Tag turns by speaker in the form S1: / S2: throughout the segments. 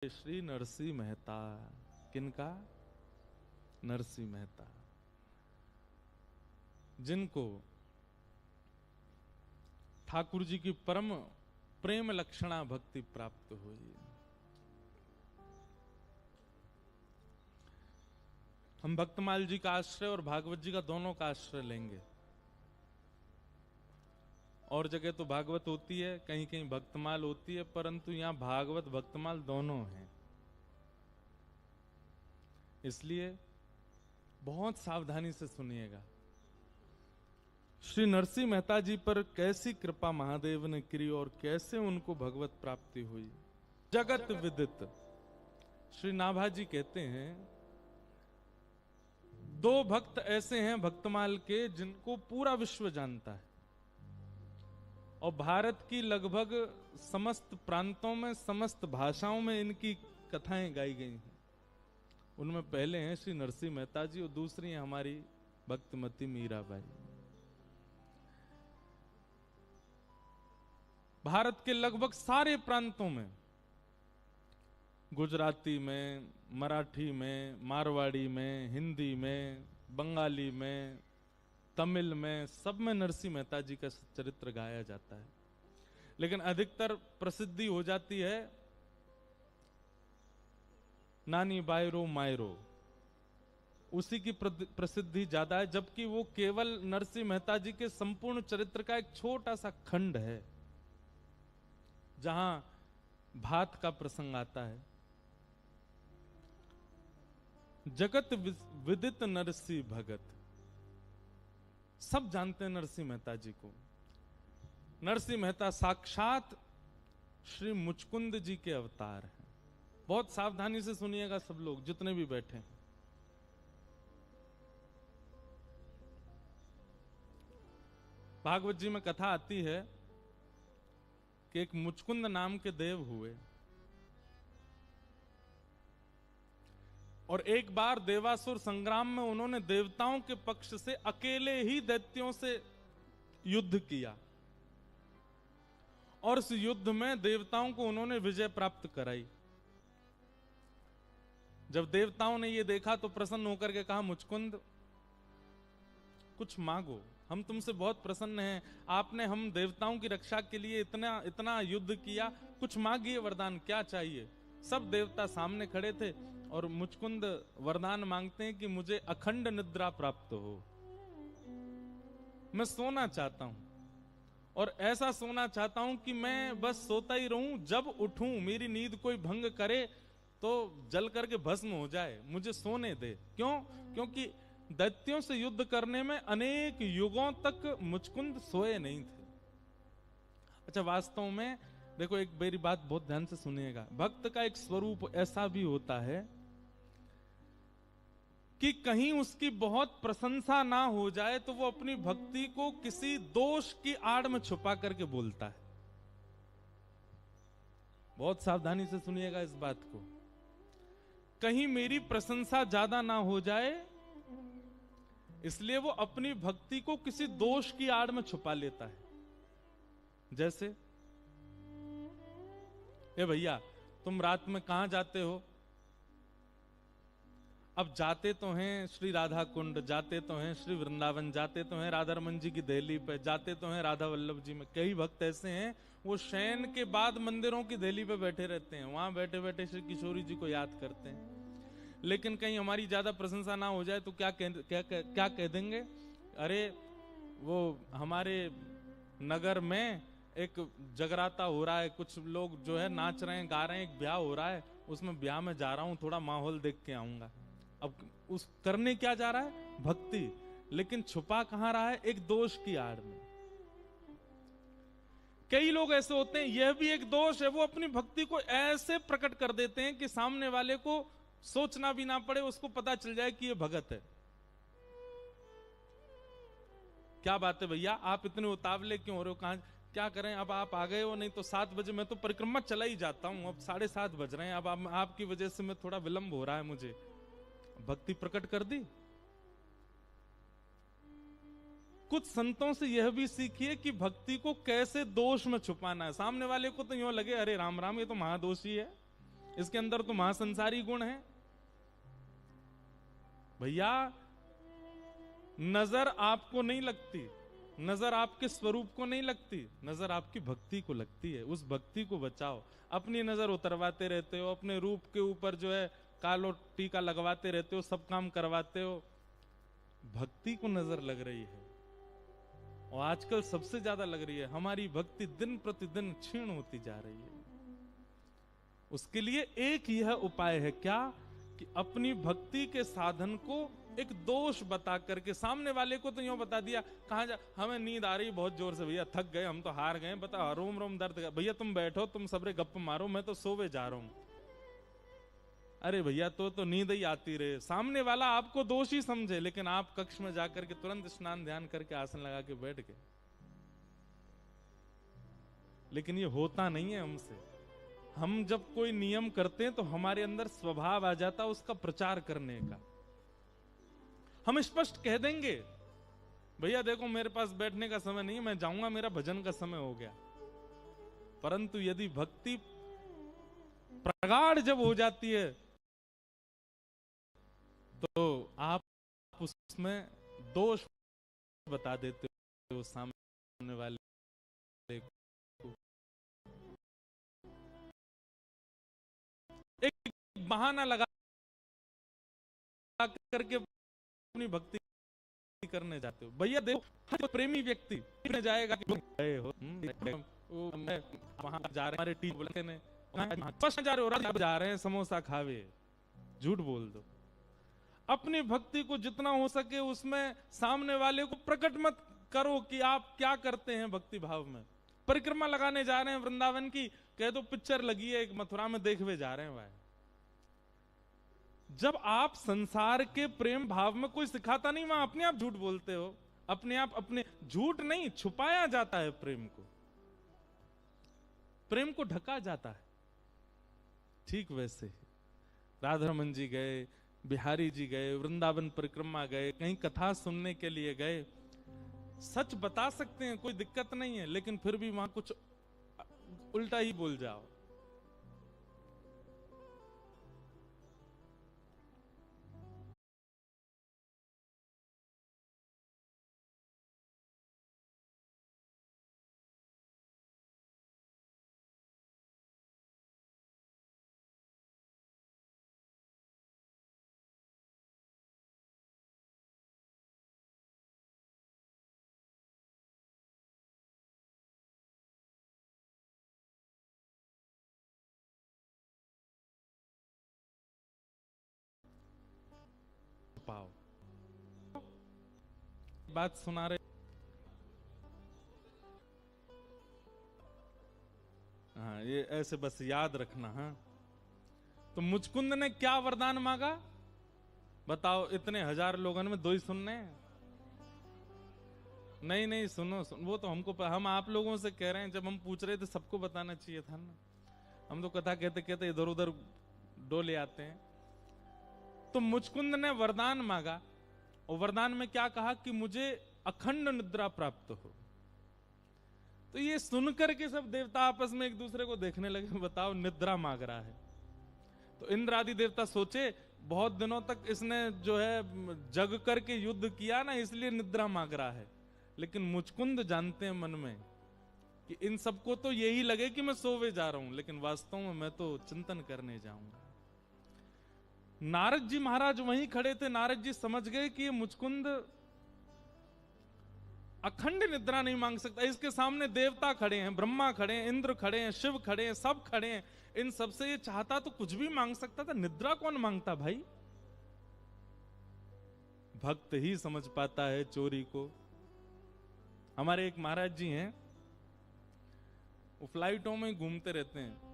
S1: श्री नरसिंह मेहता। किनका? नरसिंह मेहता, जिनको ठाकुर जी की परम प्रेम लक्षणा भक्ति प्राप्त हुई। हम भक्तमाल जी का आश्रय और भागवत जी का दोनों का आश्रय लेंगे। और जगह तो भागवत होती है, कहीं कहीं भक्तमाल होती है, परंतु यहां भागवत भक्तमाल दोनों हैं। इसलिए बहुत सावधानी से सुनिएगा। श्री नरसिंह मेहता जी पर कैसी कृपा महादेव ने की और कैसे उनको भगवत प्राप्ति हुई, जगत विदित। श्री नाभा जी कहते हैं, दो भक्त ऐसे हैं भक्तमाल के जिनको पूरा विश्व जानता है और भारत की लगभग समस्त प्रांतों में, समस्त भाषाओं में इनकी कथाएं गाई गई हैं। उनमें पहले हैं श्री नरसिंह मेहता जी और दूसरी हैं हमारी भक्तमती मीराबाई। भारत के लगभग सारे प्रांतों में, गुजराती में, मराठी में, मारवाड़ी में, हिंदी में, बंगाली में, तमिल में, सब में नरसिंह मेहता जी का चरित्र गाया जाता है। लेकिन अधिकतर प्रसिद्धि हो जाती है नानी बायरो मायरो, उसी की प्रसिद्धि ज्यादा है, जबकि वो केवल नरसिंह मेहता जी के संपूर्ण चरित्र का एक छोटा सा खंड है जहां भात का प्रसंग आता है। जगत विदित नरसिंह भगत, सब जानते हैं नरसिंह मेहता जी को। नरसिंह मेहता साक्षात श्री मुचकुंद जी के अवतार हैं। बहुत सावधानी से सुनिएगा सब लोग, जितने भी बैठे हैं। भागवत जी में कथा आती है कि एक मुचकुंद नाम के देव हुए और एक बार देवासुर संग्राम में उन्होंने देवताओं के पक्ष से अकेले ही दैत्यों से युद्ध किया और इस युद्ध में देवताओं को उन्होंने विजय प्राप्त कराई। जब देवताओं ने यह देखा तो प्रसन्न होकर के कहा, मुचकुंद कुछ मांगो, हम तुमसे बहुत प्रसन्न हैं, आपने हम देवताओं की रक्षा के लिए इतना इतना युद्ध किया, कुछ मांगिए वरदान, क्या चाहिए। सब देवता सामने खड़े थे और मुचकुंद वरदान मांगते हैं कि मुझे अखंड निद्रा प्राप्त हो, मैं सोना चाहता हूं और ऐसा सोना चाहता हूं कि मैं बस सोता ही रहूं, जब उठूं मेरी नींद कोई भंग करे तो जल करके भस्म हो जाए, मुझे सोने दे। क्यों? क्योंकि दैत्यों से युद्ध करने में अनेक युगों तक मुचकुंद सोए नहीं थे। अच्छा, वास्तव में देखो, एक मेरी बात बहुत ध्यान से सुनिएगा, भक्त का एक स्वरूप ऐसा भी होता है कि कहीं उसकी बहुत प्रशंसा ना हो जाए तो वो अपनी भक्ति को किसी दोष की आड़ में छुपा करके बोलता है। बहुत सावधानी से सुनिएगा इस बात को। कहीं मेरी प्रशंसा ज्यादा ना हो जाए इसलिए वो अपनी भक्ति को किसी दोष की आड़ में छुपा लेता है। जैसे, ए भैया तुम रात में कहां जाते हो? अब जाते तो हैं श्री राधा कुंड, जाते तो हैं श्री वृंदावन, जाते तो हैं राधा रमन जी की देहली पे, जाते तो हैं राधा वल्लभ जी में। कई भक्त ऐसे हैं वो शयन के बाद मंदिरों की देहली पे बैठे रहते हैं, वहां बैठे बैठे श्री किशोरी जी को याद करते हैं। लेकिन कहीं हमारी ज्यादा प्रशंसा ना हो जाए तो क्या कह देंगे, अरे वो हमारे नगर में एक जगराता हो रहा है, कुछ लोग जो है नाच रहे हैं, गा रहे हैं, एक ब्याह हो रहा है, उसमें ब्याह में जा रहा हूं, थोड़ा माहौल देख के आऊंगा। अब उस करने क्या जा रहा है? भक्ति, लेकिन छुपा कहां रहा है? एक दोष की आड़ में। कई लोग ऐसे होते हैं, यह भी एक दोष है, वो अपनी भक्ति को ऐसे प्रकट कर देते हैं कि सामने वाले को सोचना भी ना पड़े, उसको पता चल जाए कि ये भगत है। क्या बात है भैया, आप इतने उतावले क्यों हो रहे हो? कहां क्या करें, अब आप आ गए हो, नहीं तो 7 बजे मैं तो परिक्रमा चला ही जाता हूं, अब 7:30 बज रहे हैं, अब आपकी वजह से मैं थोड़ा विलंब हो रहा है मुझे। भक्ति प्रकट कर दी। कुछ संतों से यह भी सीखिए कि भक्ति को कैसे दोष में छुपाना है। सामने वाले को तो यूं लगे, अरे राम राम, ये तो महादोषी है, इसके अंदर तो महासंसारी गुण है। भैया नजर आपको नहीं लगती, नजर आपके स्वरूप को नहीं लगती, नजर आपकी भक्ति को लगती है। उस भक्ति को बचाओ। अपनी नजर उतरवाते रहते हो, अपने रूप के ऊपर जो है कालो टीका लगवाते रहते हो, सब काम करवाते हो, भक्ति को नजर लग रही है। और आजकल सबसे ज्यादा लग रही है। हमारी भक्ति दिन प्रतिदिन क्षीण होती जा रही है। उसके लिए एक यह उपाय है, क्या कि अपनी भक्ति के साधन को एक दोष बता करके, सामने वाले को तो यूं बता दिया, कहां जा, हमें नींद आ रही बहुत जोर से, भैया थक गए, हम तो हार गए, बता रोम रोम दर्द, भैया तुम बैठो, तुम सबरे गप मारो, मैं तो सोवे जा रहा हूं। अरे भैया तो नींद ही आती रहे। सामने वाला आपको दोषी समझे, लेकिन आप कक्ष में जाकर के तुरंत स्नान ध्यान करके आसन लगा के बैठ गए। लेकिन ये होता नहीं है हमसे। हम जब कोई नियम करते हैं तो हमारे अंदर स्वभाव आ जाता है उसका प्रचार करने का। हम स्पष्ट कह देंगे, भैया देखो मेरे पास बैठने का समय नहीं, मैं जाऊंगा, मेरा भजन का समय हो गया। परंतु यदि भक्ति प्रगाढ़ जब हो जाती है तो आप उसमें दोष बता देते हो सामने वाले को। एक बहाना लगा करके अपनी भक्ति करने जाते हो। भैया देखो प्रेमी व्यक्ति जाएगा कि गए हो वहां जा रहे, हमारे टीम बोलते ने जा रहे हो, जा रहे हैं समोसा खावे, झूठ बोल दो। अपनी भक्ति को जितना हो सके उसमें सामने वाले को प्रकट मत करो कि आप क्या करते हैं भक्ति भाव में। परिक्रमा लगाने जा रहे हैं वृंदावन की, कह दो पिक्चर लगी है एक मथुरा में, देखने जा रहे हैं भाई। जब आप संसार के प्रेम भाव में, कोई सिखाता नहीं, वहां अपने आप झूठ बोलते हो, अपने आप, अपने झूठ नहीं, छुपाया जाता है प्रेम को, प्रेम को ढका जाता है। ठीक वैसे राधा रमन जी गए, बिहारी जी गए, वृंदावन परिक्रमा गए, कहीं कथा सुनने के लिए गए, सच बता सकते हैं, कोई दिक्कत नहीं है, लेकिन फिर भी वहां कुछ उल्टा ही बोल जाओ। पाओ बात सुना रहे। हाँ, ये ऐसे बस याद रखना। हाँ, तो मुचकुंद ने क्या वरदान मांगा बताओ? इतने हजार लोगों में दो ही सुनने? नहीं नहीं, सुनो वो तो हमको हम आप लोगों से कह रहे हैं, जब हम पूछ रहे थे सबको बताना चाहिए था ना। हम तो कथा कहते कहते इधर उधर डोले आते हैं। तो मुचकुंद ने वरदान मांगा, और वरदान में क्या कहा कि मुझे अखंड निद्रा प्राप्त हो। तो ये सुनकर के सब देवता आपस में एक दूसरे को देखने लगे, बताओ निद्रा मांग रहा है। तो इंद्र आदि देवता सोचे बहुत दिनों तक इसने जो है जग करके युद्ध किया ना, इसलिए निद्रा मांग रहा है। लेकिन मुचकुंद जानते हैं मन में कि इन सबको तो यही लगे कि मैं सोवे जा रहा हूं, लेकिन वास्तव में मैं तो चिंतन करने जाऊंगा। नारद जी महाराज वहीं खड़े थे। नारद जी समझ गए कि ये मुचकुंद अखंड निद्रा नहीं मांग सकता। इसके सामने देवता खड़े हैं, ब्रह्मा खड़े हैं, इंद्र खड़े हैं, शिव खड़े हैं, सब खड़े हैं। इन सबसे ये चाहता तो कुछ भी मांग सकता था, निद्रा कौन मांगता भाई? भक्त ही समझ पाता है चोरी को। हमारे एक महाराज जी हैं, वो फ्लाइटों में घूमते रहते हैं।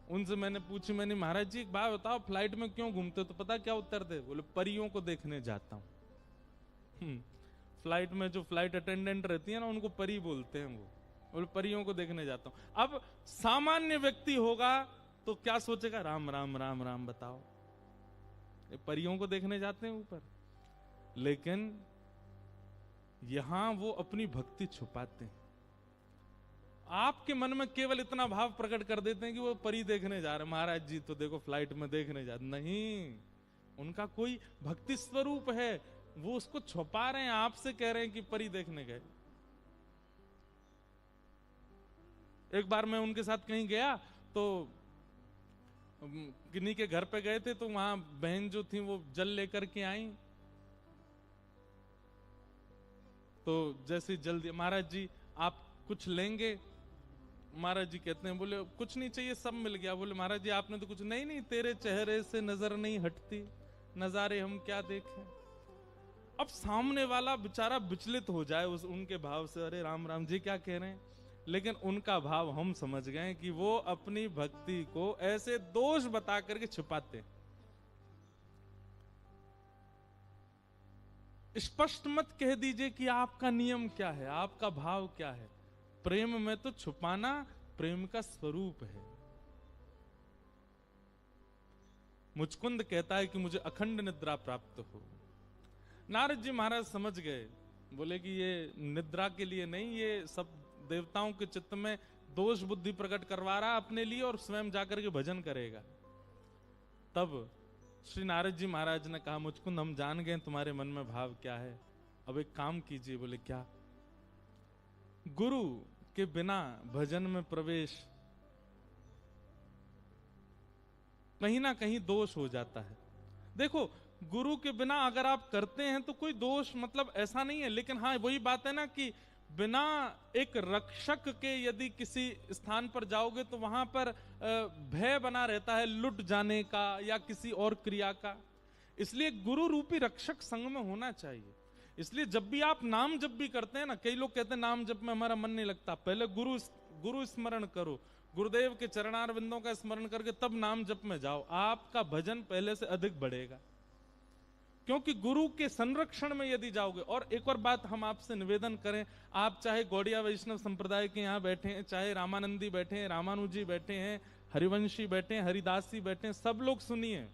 S1: उनसे मैंने पूछी, मैंने महाराज जी एक बात बताओ, फ्लाइट में क्यों घूमते हो? तो पता क्या उत्तर दे? बोले परियों को देखने जाता हूं। फ्लाइट में जो फ्लाइट अटेंडेंट रहती है ना, उनको परी बोलते हैं वो। बोले परियों को देखने जाता हूं। अब सामान्य व्यक्ति होगा तो क्या सोचेगा? राम राम राम राम, बताओ ये परियों को देखने जाते हैं ऊपर। लेकिन यहां वो अपनी भक्ति छुपाते हैं। आपके मन में केवल इतना भाव प्रकट कर देते हैं कि वो परी देखने जा रहे, महाराज जी तो देखो फ्लाइट में देखने जा, नहीं, उनका कोई भक्ति स्वरूप है, वो उसको छुपा रहे हैं, आपसे कह रहे हैं कि परी देखने गए। एक बार मैं उनके साथ कहीं गया तो किन्हीं के घर पे गए थे, तो वहां बहन जो थी वो जल लेकर के आई, तो जैसे जल्दी, महाराज जी आप कुछ लेंगे? महाराज जी कहते हैं, बोले कुछ नहीं चाहिए, सब मिल गया। बोले महाराज जी आपने तो कुछ, नहीं नहीं तेरे चेहरे से नजर नहीं हटती, नजारे हम क्या देखें। अब सामने वाला बेचारा विचलित हो जाए उनके भाव से, अरे राम राम जी क्या कह रहे हैं, लेकिन उनका भाव हम समझ गए कि वो अपनी भक्ति को ऐसे दोष बता करके छुपाते। स्पष्ट मत कह दीजिए कि आपका नियम क्या है, आपका भाव क्या है। प्रेम में तो छुपाना प्रेम का स्वरूप है। मुचकुंद कहता है कि मुझे अखंड निद्रा प्राप्त हो। नारद जी महाराज समझ गए, बोले कि ये निद्रा के लिए नहीं, ये सब देवताओं के चित्त में दोष बुद्धि प्रकट करवा रहा अपने लिए और स्वयं जाकर के भजन करेगा। तब श्री नारद जी महाराज ने कहा, मुचकुंद हम जान गए तुम्हारे मन में भाव क्या है, अब एक काम कीजिए। बोले क्या? गुरु के बिना भजन में प्रवेश कहीं ना कहीं दोष हो जाता है। देखो, गुरु के बिना अगर आप करते हैं तो कोई दोष मतलब ऐसा नहीं है, लेकिन हाँ वही बात है ना कि बिना एक रक्षक के यदि किसी स्थान पर जाओगे तो वहां पर भय बना रहता है लुट जाने का या किसी और क्रिया का। इसलिए गुरु रूपी रक्षक संग में होना चाहिए। इसलिए जब भी आप नाम जप भी करते हैं ना, कई लोग कहते हैं नाम जप में हमारा मन नहीं लगता, पहले गुरु स्मरण करो, गुरुदेव के चरणारविंदों का स्मरण करके तब नाम जप में जाओ, आपका भजन पहले से अधिक बढ़ेगा। क्योंकि गुरु के संरक्षण में यदि जाओगे। और एक और बात हम आपसे निवेदन करें, आप चाहे गौड़िया वैष्णव संप्रदाय के यहाँ बैठे हैं, चाहे रामानंदी बैठे हैं, रामानुजी बैठे हैं, हरिवंशी बैठे हैं, हरिदासी बैठे हैं, सब लोग सुनिए,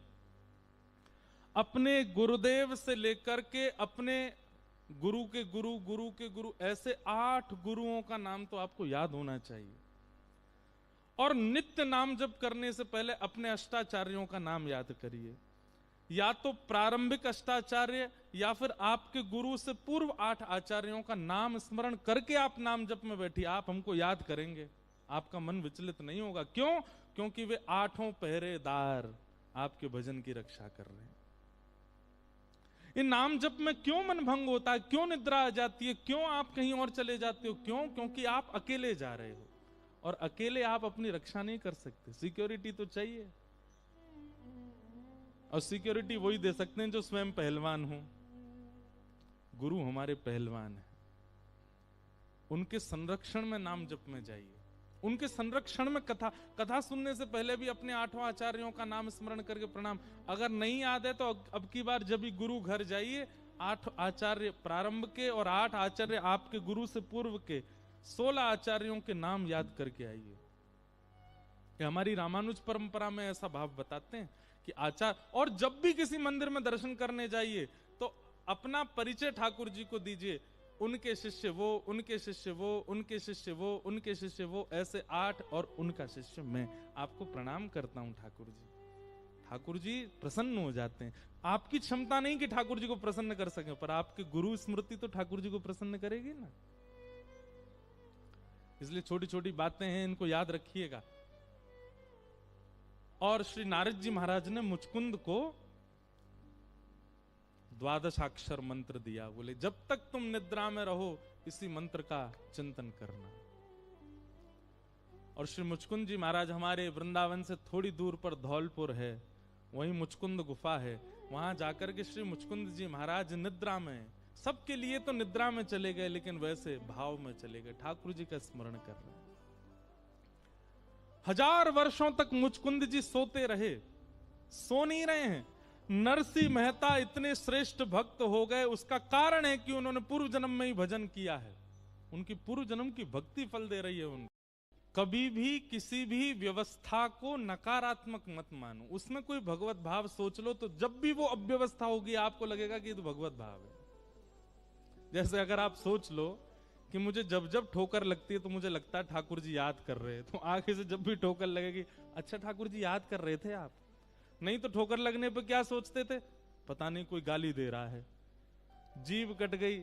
S1: अपने गुरुदेव से लेकर के अपने गुरु के गुरु, गुरु के गुरु, ऐसे 8 गुरुओं का नाम तो आपको याद होना चाहिए। और नित्य नाम जप करने से पहले अपने अष्टाचार्यों का नाम याद करिए, या तो प्रारंभिक अष्टाचार्य या फिर आपके गुरु से पूर्व 8 आचार्यों का नाम स्मरण करके आप नाम जप में बैठिए। आप हमको याद करेंगे, आपका मन विचलित नहीं होगा। क्यों? क्योंकि वे 8 पहरेदार आपके भजन की रक्षा कर रहे हैं। इन नाम जप में क्यों मन भंग होता है, क्यों निद्रा आ जाती है, क्यों आप कहीं और चले जाते हो? क्यों? क्योंकि आप अकेले जा रहे हो और अकेले आप अपनी रक्षा नहीं कर सकते। सिक्योरिटी तो चाहिए, और सिक्योरिटी वही दे सकते हैं जो स्वयं पहलवान हो। गुरु हमारे पहलवान हैं, उनके संरक्षण में नाम जप में जाइए, उनके संरक्षण में कथा सुनने से पहले भी अपने 8 आचार्यों का नाम स्मरण करके प्रणाम। अगर नहीं याद है तो अब की बार जब भी गुरु घर जाइए, 8 आचार्य प्रारंभ के और 8 आचार्य आपके गुरु से पूर्व के 16 आचार्यों के नाम याद करके आइए। हमारी रामानुज परंपरा में ऐसा भाव बताते हैं कि आचार्य, और जब भी किसी मंदिर में दर्शन करने जाइए तो अपना परिचय ठाकुर जी को दीजिए, उनके शिष्य वो, उनके शिष्य वो, उनके शिष्य वो, उनके शिष्य वो, ऐसे 8 और उनका शिष्य मैं। आपको प्रणाम करता हूं ठाकुर जी। ठाकुर जी प्रसन्न हो जाते हैं। आपकी क्षमता नहीं कि ठाकुर जी को प्रसन्न कर सके, पर आपके गुरु स्मृति तो ठाकुर जी को प्रसन्न करेगी ना। इसलिए छोटी छोटी बातें हैं, इनको याद रखिएगा। और श्री नारद जी महाराज ने मुचकुंद को 12 मंत्र दिया। बोले जब तक तुम निद्रा में रहो इसी मंत्र का चिंतन करना। और श्री मुचकुंद जी महाराज हमारे वृंदावन से थोड़ी दूर पर धौलपुर है, वहीं मुचकुंद गुफा है, वहां जाकर के श्री मुचकुंद जी महाराज निद्रा में, सबके लिए तो निद्रा में चले गए, लेकिन वैसे भाव में चले गए, ठाकुर जी का स्मरण कर रहे हैं। 1000 वर्षों तक मुचकुंद जी सोते रहे, सो नहीं रहे हैं। नरसिंह मेहता इतने श्रेष्ठ भक्त हो गए, उसका कारण है कि उन्होंने पूर्व जन्म में ही भजन किया है। उनकी पूर्व जन्म की भक्ति फल दे रही है उनको। कभी भी किसी भी व्यवस्था को नकारात्मक मत मानो, उसमें कोई भगवत भाव सोच लो, तो जब भी वो अव्यवस्था होगी आपको लगेगा कि ये तो भगवत भाव है। जैसे अगर आप सोच लो कि मुझे जब जब ठोकर लगती है तो मुझे लगता है ठाकुर जी याद कर रहे हैं। तो आगे से जब भी ठोकर लगेगी, अच्छा ठाकुर जी याद कर रहे थे आप। नहीं तो ठोकर लगने पर क्या सोचते थे, पता नहीं कोई गाली दे रहा है, जीभ कट गई,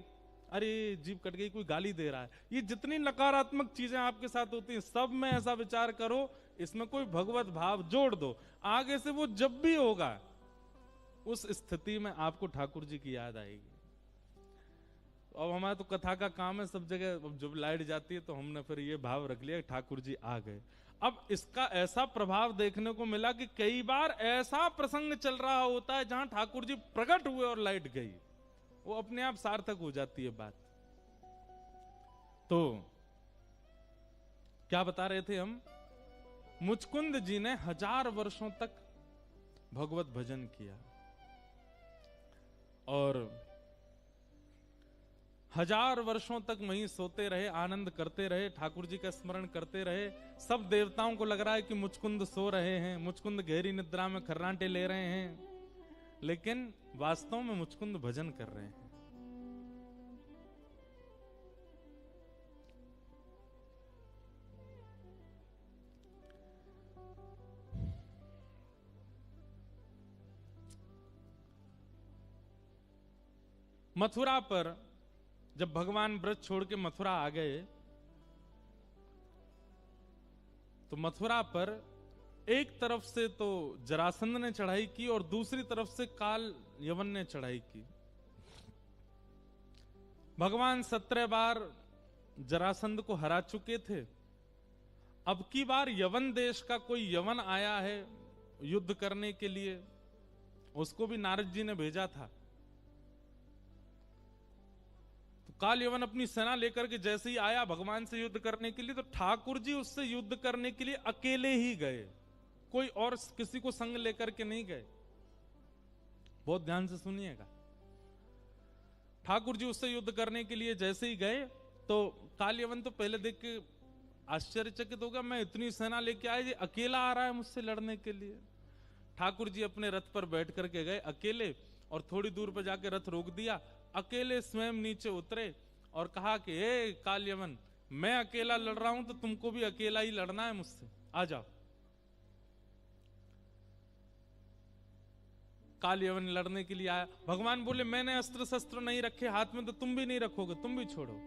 S1: अरे जीभ कट गई, कोई गाली दे रहा है। ये जितनी नकारात्मक चीजें आपके साथ होती हैं, सब में ऐसा विचार करो, इसमें कोई भगवत भाव जोड़ दो, आगे से वो जब भी होगा उस स्थिति में आपको ठाकुर जी की याद आएगी। अब हमारा तो कथा का काम है, सब जगह जब लाइट जाती है तो हमने फिर ये भाव रख लिया ठाकुर जी आ गए। अब इसका ऐसा प्रभाव देखने को मिला कि कई बार ऐसा प्रसंग चल रहा होता है जहां ठाकुर जी प्रकट हुए और लाइट गई, वो अपने आप सार्थक हो जाती है बात। तो क्या बता रहे थे हम, मुचकुंद जी ने 1000 वर्षों तक भगवत भजन किया और 1000 वर्षों तक वहीं सोते रहे, आनंद करते रहे, ठाकुर जी का स्मरण करते रहे। सब देवताओं को लग रहा है कि मुचकुंद सो रहे हैं, मुचकुंद गहरी निद्रा में खर्राटे ले रहे हैं, लेकिन वास्तव में मुचकुंद भजन कर रहे हैं। मथुरा पर जब भगवान ब्रज छोड़ के मथुरा आ गए तो मथुरा पर एक तरफ से तो जरासंध ने चढ़ाई की और दूसरी तरफ से काल यवन ने चढ़ाई की। भगवान 17 बार जरासंध को हरा चुके थे। अब की बार यवन देश का कोई यवन आया है युद्ध करने के लिए, उसको भी नारद जी ने भेजा था। काल यवन अपनी सेना लेकर के जैसे ही आया भगवान से युद्ध करने के लिए, तो ठाकुर जी उससे युद्ध करने के लिए अकेले ही गए, कोई और किसी को संग लेकर के नहीं गए। बहुत ध्यान से सुनिएगा। ठाकुर जी उससे युद्ध करने के लिए जैसे ही गए तो काल यवन तो पहले देख के आश्चर्यचकित हो गया, मैं इतनी सेना लेके आया, ये अकेला आ रहा है मुझसे लड़ने के लिए। ठाकुर जी अपने रथ पर बैठ करके गए अकेले और थोड़ी दूर पर जाके रथ रोक दिया, अकेले स्वयं नीचे उतरे और कहा कि हे काल यवन, मैं अकेला लड़ रहा हूं तो तुमको भी अकेला ही लड़ना है मुझसे, आ जाओ। काल यवन लड़ने के लिए आया। भगवान बोले मैंने अस्त्र शस्त्र नहीं रखे हाथ में तो तुम भी नहीं रखोगे, तुम भी छोड़ो।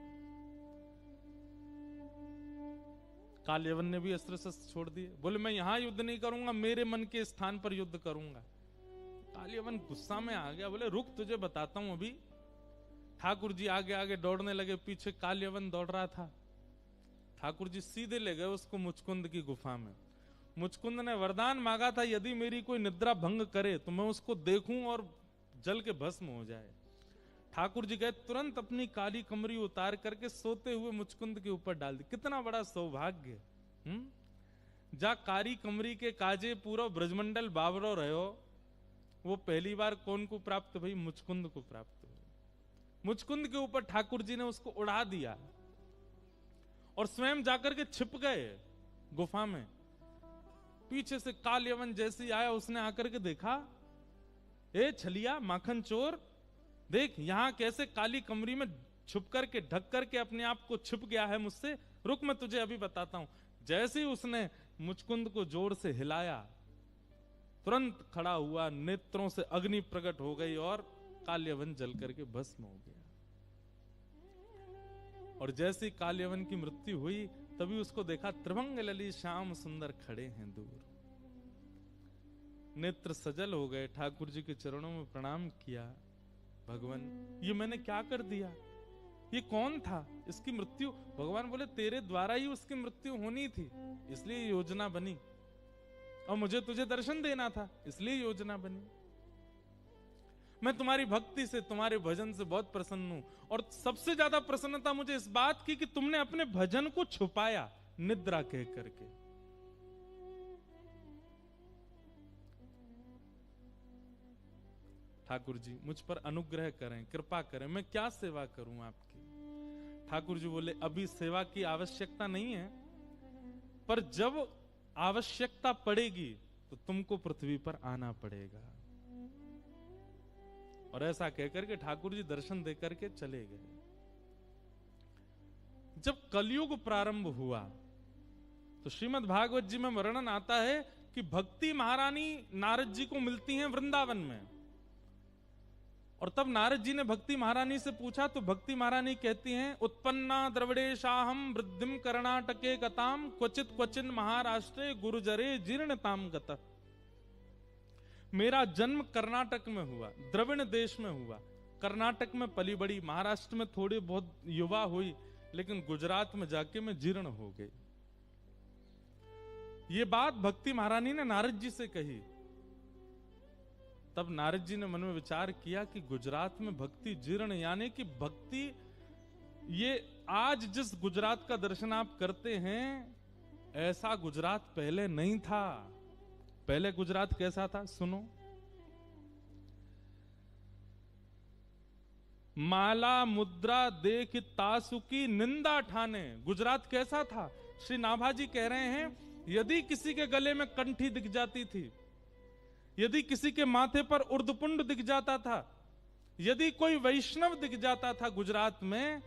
S1: काल यवन ने भी अस्त्र शस्त्र छोड़ दिए, बोले मैं यहां युद्ध नहीं करूंगा, मेरे मन के स्थान पर युद्ध करूंगा। काल यवन गुस्सा में आ गया, बोले रुक तुझे बताता हूं अभी। ठाकुर जी आगे आगे दौड़ने लगे, पीछे काल यवन दौड़ रहा था। ठाकुर जी सीधे ले गए उसको मुचकुंद की गुफा में। मुचकुंद ने वरदान मांगा था, यदि मेरी कोई निद्रा भंग करे तो मैं उसको देखूं और जल के भस्म हो जाए। ठाकुर जी गए, तुरंत अपनी काली कमरी उतार करके सोते हुए मुचकुंद के ऊपर डाल दी। कितना बड़ा सौभाग्य। जा कारी कमरी के काजे पूरा ब्रजमंडल बाबरो रहो, वो पहली बार कौन को प्राप्त भाई, मुचकुंद को प्राप्त हुई। मुचकुंद के ऊपर ठाकुर जी ने उसको उड़ा दिया और स्वयं जाकर के छिप गए गुफा में। पीछे से काल यवन जैसे ही आया उसने आकर के देखा, ए छलिया माखन चोर, देख यहां कैसे काली कमरी में छुप करके ढक करके अपने आप को छिप गया है मुझसे, रुक मैं तुझे अभी बताता हूं। जैसे ही उसने मुचकुंद को जोर से हिलाया, तुरंत खड़ा हुआ, नेत्रों से अग्नि प्रकट हो गई और काल यवन जल करके भस्म हो गया। और जैसे ही काल यवन की मृत्यु हुई तभी उसको देखा, त्रिभंग लली श्याम सुंदर खड़े हैं दूर। नेत्र सजल हो गए, ठाकुर जी के चरणों में प्रणाम किया, भगवान ये मैंने क्या कर दिया, ये कौन था, इसकी मृत्यु। भगवान बोले तेरे द्वारा ही उसकी मृत्यु होनी थी, इसलिए योजना बनी, और मुझे तुझे दर्शन देना था इसलिए योजना बनी। मैं तुम्हारी भक्ति से, तुम्हारे भजन से बहुत प्रसन्न हूं, और सबसे ज्यादा प्रसन्नता मुझे इस बात की कि तुमने अपने भजन को छुपाया निद्रा कह करके। ठाकुर जी मुझ पर अनुग्रह करें, कृपा करें, मैं क्या सेवा करूं आपकी। ठाकुर जी बोले अभी सेवा की आवश्यकता नहीं है, पर जब आवश्यकता पड़ेगी तो तुमको पृथ्वी पर आना पड़ेगा। और ऐसा कहकर के ठाकुर जी दर्शन देकर के चले गए। जब कलयुग प्रारंभ हुआ तो श्रीमद् भागवत जी में वर्णन आता है कि भक्ति महारानी नारद जी को मिलती हैं वृंदावन में। और तब नारद जी ने भक्ति महारानी से पूछा तो भक्ति महारानी कहती हैं, उत्पन्ना द्रविड़ेशाहम वृद्धिम कर्णाटके गताम क्वचित क्वचिन महाराष्ट्रे गुरुजरे जीर्णताम गतः। मेरा जन्म कर्नाटक में हुआ, द्रविड़ देश में हुआ, कर्नाटक में पली बड़ी, महाराष्ट्र में थोड़ी बहुत युवा हुई, लेकिन गुजरात में जाके मैं जीर्ण हो गई। ये बात भक्ति महारानी ने नारद जी से कही। तब नारद जी ने मन में विचार किया कि गुजरात में भक्ति जीर्ण, यानी कि भक्ति, ये आज जिस गुजरात का दर्शन आप करते हैं ऐसा गुजरात पहले नहीं था। पहले गुजरात कैसा था सुनो। माला मुद्रा देख तासु की निंदा ठाने। गुजरात कैसा था? श्री नाभाजी कह रहे हैं, यदि किसी के गले में कंठी दिख जाती थी, यदि किसी के माथे पर उर्दपुंड दिख जाता था, यदि कोई वैष्णव दिख जाता था गुजरात में,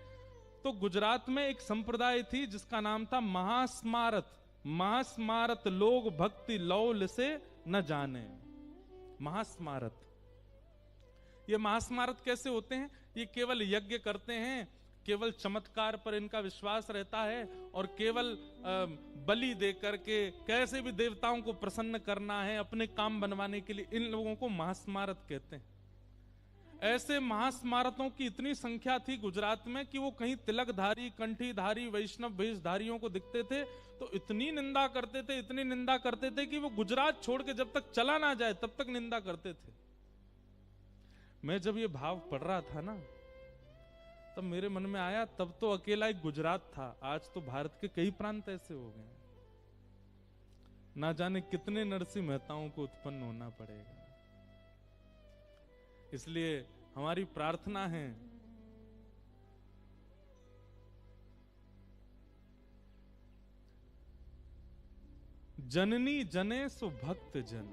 S1: तो गुजरात में एक संप्रदाय थी जिसका नाम था महास्मारत। महास्मारत लोग भक्ति लौल से न जाने। महास्मारत, ये महास्मारत कैसे होते हैं? ये केवल यज्ञ करते हैं, केवल चमत्कार पर इनका विश्वास रहता है, और केवल बलि दे करके कैसे भी देवताओं को प्रसन्न करना है अपने काम बनवाने के लिए, इन लोगों को महास्मारत कहते हैं। ऐसे महास्मारतों की इतनी संख्या थी गुजरात में कि वो कहीं तिलकधारी, कंठीधारी, वैष्णव वेशधारियों को दिखते थे तो इतनी निंदा करते थे, इतनी निंदा करते थे कि वो गुजरात छोड़ के जब तक चला ना जाए तब तक निंदा करते थे। मैं जब ये भाव पढ़ रहा था ना, तब मेरे मन में आया, तब तो अकेला एक गुजरात था, आज तो भारत के कई प्रांत ऐसे हो गए। ना जाने कितने नरसिंह मेहताओं को उत्पन्न होना पड़ेगा। इसलिए हमारी प्रार्थना है, जननी जने सो भक्त जन।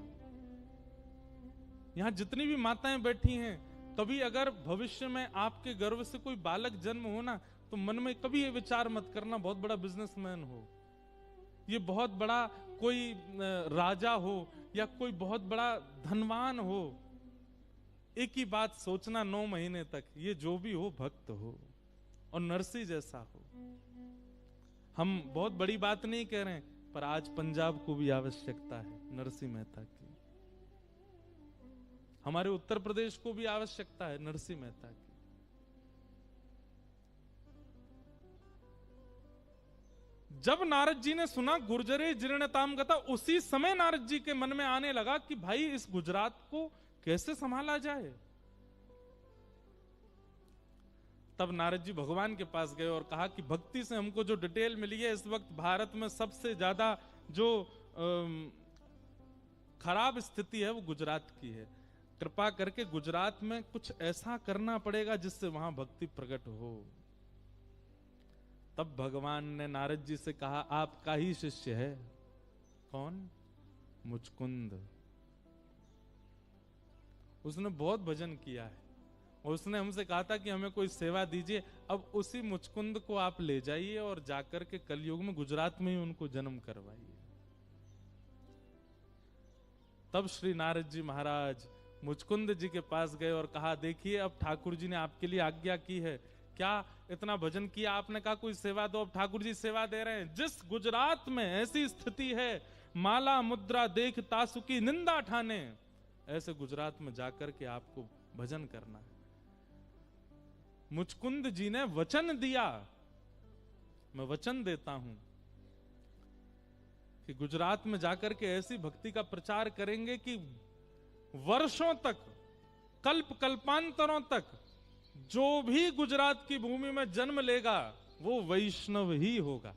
S1: यहां जितनी भी माताएं बैठी हैं, कभी अगर भविष्य में आपके गर्भ से कोई बालक जन्म हो ना, तो मन में कभी ये विचार मत करना बहुत बड़ा बिजनेसमैन हो, ये बहुत बड़ा कोई राजा हो, या कोई बहुत बड़ा धनवान हो। एक ही बात सोचना 9 महीने तक, ये जो भी हो भक्त हो और नरसिंह जैसा हो। हम बहुत बड़ी बात नहीं कह रहे हैं, पर आज पंजाब को भी आवश्यकता है नरसिंह मेहता की, हमारे उत्तर प्रदेश को भी आवश्यकता है नरसिंह मेहता की। जब नारद जी ने सुना गुर्जरे जीर्णताम गता, उसी समय नारद जी के मन में आने लगा कि भाई इस गुजरात को कैसे संभाला जाए। तब नारद जी भगवान के पास गए और कहा कि भक्ति से हमको जो डिटेल मिली है, इस वक्त भारत में सबसे ज्यादा जो खराब स्थिति है वो गुजरात की है। कृपा करके गुजरात में कुछ ऐसा करना पड़ेगा जिससे वहां भक्ति प्रकट हो। तब भगवान ने नारद जी से कहा, आपका ही शिष्य है। कौन? मुचकुंद। उसने बहुत भजन किया है और उसने हमसे कहा था कि हमें कोई सेवा दीजिए। अब उसी मुचकुंद को आप ले जाइए और जाकर के कलयुग में गुजरात में ही उनको जन्म करवाइए। तब श्री नारद जी महाराज मुचकुंद जी के पास गए और कहा, देखिए अब ठाकुर जी ने आपके लिए आज्ञा की है, क्या इतना भजन किया, आपने कहा कोई सेवा दो, अब ठाकुर जी सेवा दे रहे हैं। जिस गुजरात में ऐसी स्थिति है, माला मुद्रा देख तासु की निंदा ठाने, ऐसे गुजरात में जाकर के आपको भजन करना है। मुचकुंद जी ने वचन दिया, मैं वचन देता हूं कि गुजरात में जाकर के ऐसी भक्ति का प्रचार करेंगे कि वर्षों तक, कल्प कल्पांतरों तक जो भी गुजरात की भूमि में जन्म लेगा वो वैष्णव ही होगा।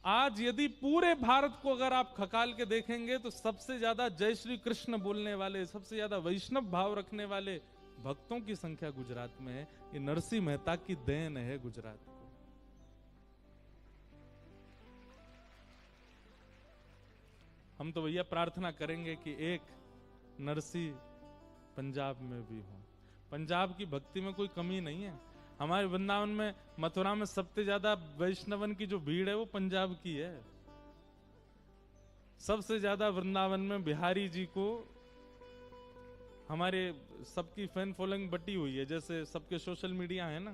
S1: आज यदि पूरे भारत को अगर आप खकाल के देखेंगे तो सबसे ज्यादा जय श्री कृष्ण बोलने वाले, सबसे ज्यादा वैष्णव भाव रखने वाले भक्तों की संख्या गुजरात में है। ये नरसिंह मेहता की देन है गुजरात को। हम तो भैया प्रार्थना करेंगे कि एक नरसिंह पंजाब में भी हो। पंजाब की भक्ति में कोई कमी नहीं है। हमारे वृंदावन में, मथुरा में सबसे ज्यादा वैष्णवन की जो भीड़ है वो पंजाब की है। सबसे ज्यादा वृंदावन में बिहारी जी को हमारे सबकी फैन फॉलोइंग बटी हुई है। जैसे सबके सोशल मीडिया है ना,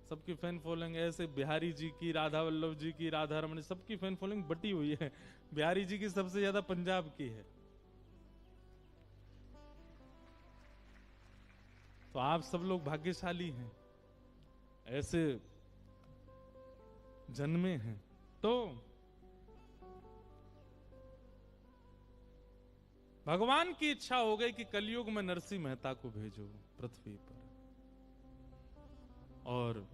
S1: सबकी फैन फॉलोइंग, ऐसे बिहारी जी की, राधा वल्लभ जी की, राधा रमन, सबकी फैन फॉलोइंग बटी हुई है। बिहारी जी की सबसे ज्यादा पंजाब की है। तो आप सब लोग भाग्यशाली हैं, ऐसे जन्मे हैं। तो भगवान की इच्छा हो गई कि कलयुग में नरसिंह मेहता को भेजो पृथ्वी पर। और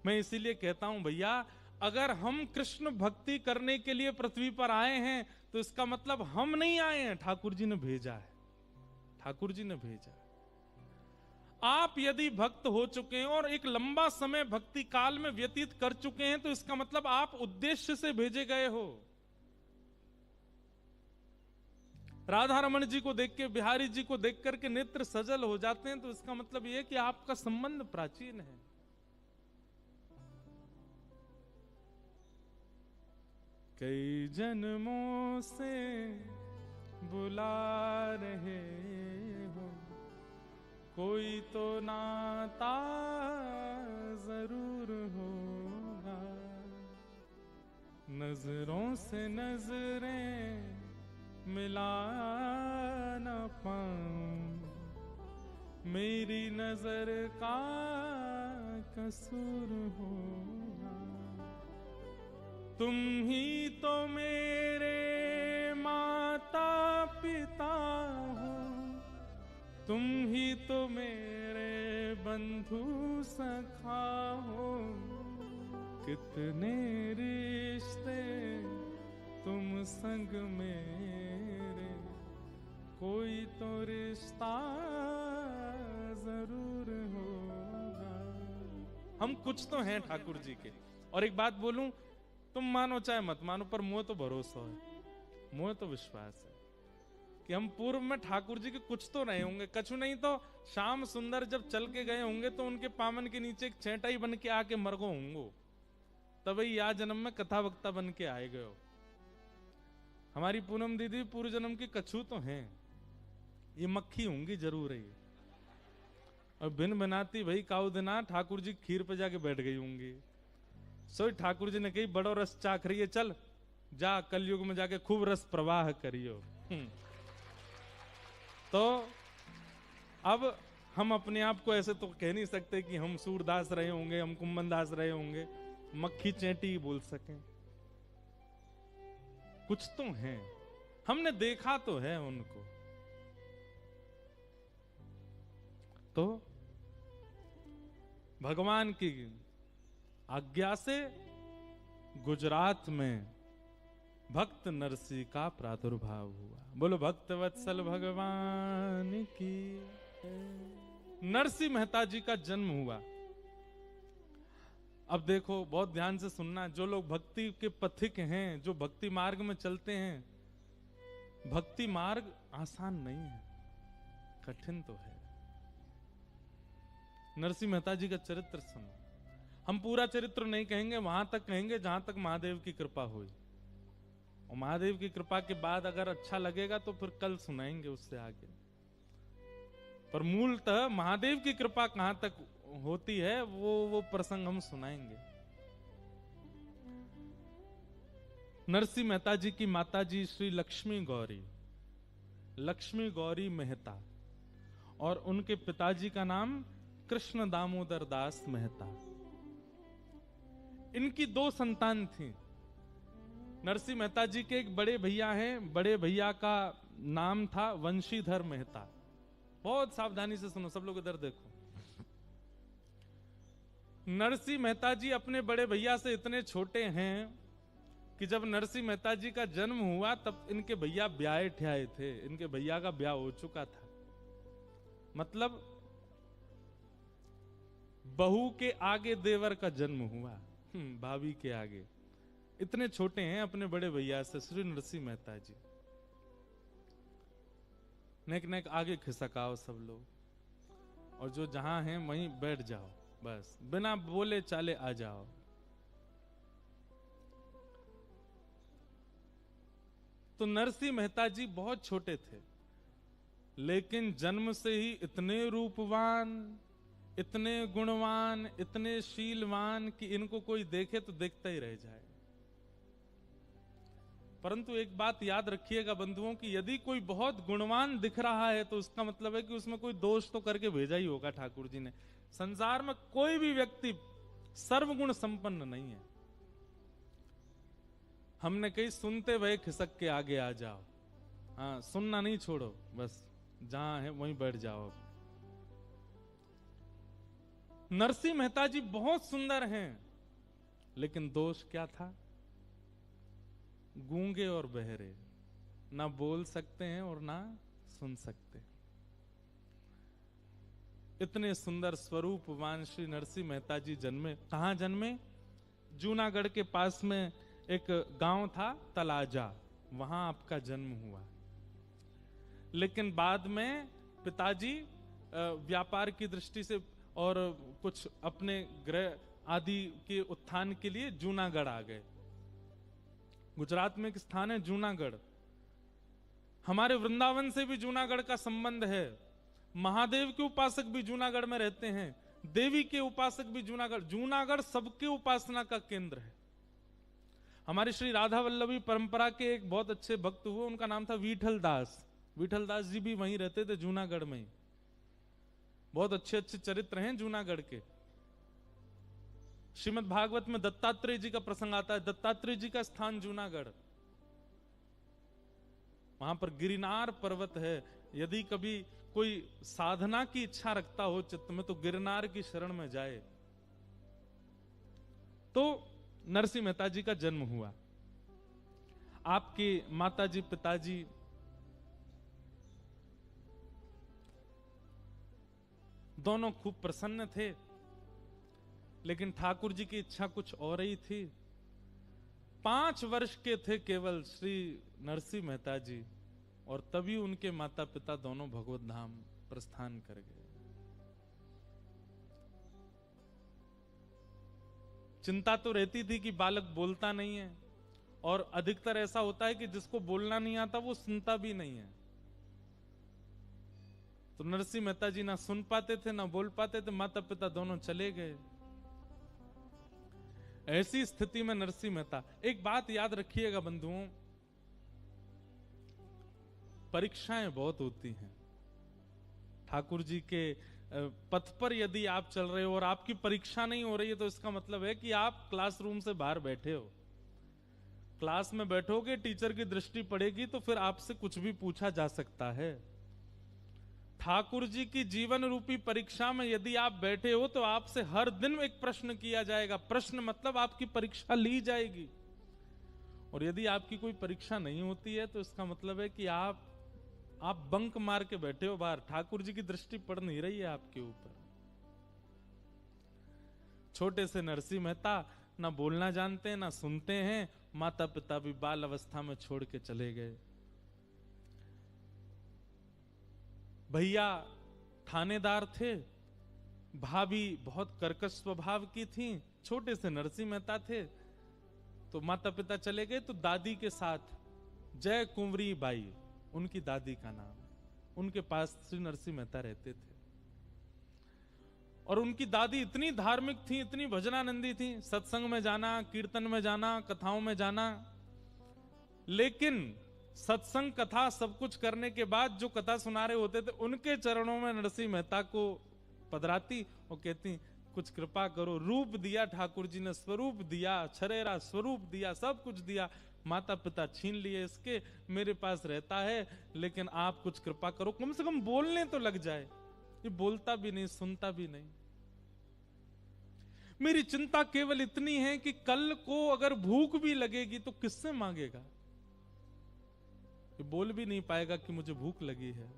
S1: मैं इसीलिए कहता हूं भैया, अगर हम कृष्ण भक्ति करने के लिए पृथ्वी पर आए हैं तो इसका मतलब हम नहीं आए हैं, ठाकुर जी ने भेजा है। ठाकुर जी ने भेजा। आप यदि भक्त हो चुके हैं और एक लंबा समय भक्ति काल में व्यतीत कर चुके हैं तो इसका मतलब आप उद्देश्य से भेजे गए हो। राधा रमन जी को देख के, बिहारी जी को देख करके नेत्र सजल हो जाते हैं तो इसका मतलब यह कि आपका संबंध प्राचीन है। कई जन्मों से बुला रहे हो, कोई तो नाता जरूर होगा। नजरों से नजरें मिला न पाऊं, मेरी नजर का कसूर होगा। तुम ही तो मेरे माता पिता हो, तुम ही तो मेरे बंधु सखा हो। कितने रिश्ते तुम संग मेरे, कोई तो रिश्ता जरूर होगा। हम कुछ तो हैं ठाकुर जी के। और एक बात बोलूं, तुम मानो चाहे मत मानो, पर मुझे तो भरोसा है, मुझे तो विश्वास है कि हम पूर्व में ठाकुर जी के कुछ तो रहे होंगे। कछु नहीं तो श्याम सुंदर जब चल के गए होंगे तो उनके पामन के नीचे एक चेंटाई बन के आके मर गो होंगे, तभी या जन्म में कथा वक्ता बन के आए गए। हमारी पूनम दीदी पूर्व जन्म की कछु तो हैं, ये मक्खी होंगी जरूर है। और बिन बनाती भाई काऊ दिना ठाकुर जी खीर पे जाके बैठ गई होंगी। सो ठाकुर जी ने कही बड़ो रस चाख रही है, चल जा कलयुग में जाके खूब रस प्रवाह करियो। तो अब हम अपने आप को ऐसे तो कह नहीं सकते कि हम सूरदास रहे होंगे, हम कुंभन दास रहे होंगे, मक्खी चेंटी बोल सकें। कुछ तो हैं, हमने देखा तो है उनको। तो भगवान की आज्ञा से गुजरात में भक्त नरसिंह का प्रादुर्भाव हुआ। बोलो भक्त वत्सल भगवान की। नरसिंह मेहता जी का जन्म हुआ। अब देखो, बहुत ध्यान से सुनना, जो लोग भक्ति के पथिक हैं, जो भक्ति मार्ग में चलते हैं, भक्ति मार्ग आसान नहीं है, कठिन तो है। नरसिंह मेहता जी का चरित्र सुनो। हम पूरा चरित्र नहीं कहेंगे, वहां तक कहेंगे जहां तक महादेव की कृपा हुई। और महादेव की कृपा के बाद अगर अच्छा लगेगा तो फिर कल सुनाएंगे उससे आगे। पर मूलतः महादेव की कृपा कहां तक होती है वो प्रसंग हम सुनाएंगे। नरसिंह मेहता जी की माता जी श्री लक्ष्मी गौरी मेहता, और उनके पिताजी का नाम कृष्ण दामोदर दास मेहता। इनकी दो संतान थी। नरसिंह मेहता जी के एक बड़े भैया हैं, बड़े भैया का नाम था वंशीधर मेहता। बहुत सावधानी से सुनो सब लोग, इधर देखो। नरसिंह मेहता जी अपने बड़े भैया से इतने छोटे हैं कि जब नरसिंह मेहता जी का जन्म हुआ तब इनके भैया ब्याहे ठ्याए थे। इनके भैया का ब्याह हो चुका था, मतलब बहू के आगे देवर का जन्म हुआ, भाभी के आगे। इतने छोटे हैं अपने बड़े भैया से श्री नरसिंह मेहता जी। नेक नेक आगे खिसकाओ सब लोग। और जो जहां हैं वहीं बैठ जाओ, बस बिना बोले चाले आ जाओ। तो नरसिंह मेहता जी बहुत छोटे थे, लेकिन जन्म से ही इतने रूपवान, इतने गुणवान, इतने शीलवान कि इनको कोई देखे तो देखता ही रह जाए। परंतु एक बात याद रखिएगा बंधुओं कि यदि कोई बहुत गुणवान दिख रहा है तो उसका मतलब है कि उसमें कोई दोष तो करके भेजा ही होगा ठाकुर जी ने। संसार में कोई भी व्यक्ति सर्वगुण संपन्न नहीं है। हमने कही सुनते हुए खिसक के आगे आ जाओ, हाँ सुनना नहीं छोड़ो, बस जहां है वहीं बैठ जाओ। नरसिंह मेहता जी बहुत सुंदर हैं, लेकिन दोष क्या था? गूंगे और बहरे, ना बोल सकते हैं और ना सुन सकते। इतने सुंदर स्वरूपवान श्री नरसिंह मेहता जी जन्मे। कहां जन्मे? जूनागढ़ के पास में एक गांव था तलाजा, वहां आपका जन्म हुआ। लेकिन बाद में पिताजी व्यापार की दृष्टि से और कुछ अपने गृह आदि के उत्थान के लिए जूनागढ़ आ गए। गुजरात में एक स्थान है जूनागढ़, हमारे वृंदावन से भी जूनागढ़ का संबंध है। महादेव के उपासक भी जूनागढ़ में रहते हैं, देवी के उपासक भी जूनागढ़। जूनागढ़ सबके उपासना का केंद्र है। हमारे श्री राधा वल्लभी परंपरा के एक बहुत अच्छे भक्त हुए, उनका नाम था विठल दास। विठल दास जी भी वहीं रहते थे, जूनागढ़ में ही। बहुत अच्छे अच्छे चरित्र हैं जूनागढ़ के। श्रीमद् भागवत में दत्तात्रेय जी का प्रसंग आता है। दत्तात्रेय जी का स्थान जूनागढ़, वहां पर गिरनार पर्वत है। यदि कभी कोई साधना की इच्छा रखता हो चित्त में तो गिरनार की शरण में जाए। तो नरसिंह मेहता जी का जन्म हुआ। आपके माताजी पिताजी दोनों खूब प्रसन्न थे, लेकिन ठाकुर जी की इच्छा कुछ और ही थी। 5 वर्ष के थे केवल श्री नरसिंह मेहता जी, और तभी उनके माता पिता दोनों भगवत धाम प्रस्थान कर गए। चिंता तो रहती थी कि बालक बोलता नहीं है, और अधिकतर ऐसा होता है कि जिसको बोलना नहीं आता वो सुनता भी नहीं है। तो नरसिंह मेहता जी ना सुन पाते थे ना बोल पाते थे, माता पिता दोनों चले गए। ऐसी स्थिति में नरसिंह मेहता, एक बात याद रखिएगा बंधुओं, परीक्षाएं बहुत होती हैं। ठाकुर जी के पथ पर यदि आप चल रहे हो और आपकी परीक्षा नहीं हो रही है तो इसका मतलब है कि आप क्लासरूम से बाहर बैठे हो। क्लास में बैठोगे, टीचर की दृष्टि पड़ेगी तो फिर आपसे कुछ भी पूछा जा सकता है। ठाकुर जी की जीवन रूपी परीक्षा में यदि आप बैठे हो तो आपसे हर दिन एक प्रश्न किया जाएगा। प्रश्न मतलब आपकी परीक्षा ली जाएगी। और यदि आपकी कोई परीक्षा नहीं होती है तो इसका मतलब है कि आप बंक मार के बैठे हो बाहर, ठाकुर जी की दृष्टि पड़ नहीं रही है आपके ऊपर। छोटे से नरसिंह मेहता ना बोलना जानते हैं ना सुनते हैं, माता पिता भी बाल अवस्था में छोड़ के चले गए। भैया थानेदार थे, भाभी बहुत कर्कश स्वभाव की थी, छोटे से नरसिंह मेहता थे। तो माता पिता चले गए तो दादी के साथ, जय कुंवरी बाई उनकी दादी का नाम, उनके पास श्री नरसिंह मेहता रहते थे। और उनकी दादी इतनी धार्मिक थी, इतनी भजनानंदी थी, सत्संग में जाना, कीर्तन में जाना, कथाओं में जाना। लेकिन सत्संग कथा सब कुछ करने के बाद जो कथा सुना रहे होते थे उनके चरणों में नरसिंह मेहता को पधराती और कहती कुछ कृपा करो। रूप दिया ठाकुर जी ने, स्वरूप दिया, छरेरा स्वरूप दिया, सब कुछ दिया। माता पिता छीन लिए इसके, मेरे पास रहता है, लेकिन आप कुछ कृपा करो, कम से कम बोलने तो लग जाए। ये बोलता भी नहीं, सुनता भी नहीं। मेरी चिंता केवल इतनी है कि कल को अगर भूख भी लगेगी तो किससे मांगेगा? ये बोल भी नहीं पाएगा कि मुझे भूख लगी है।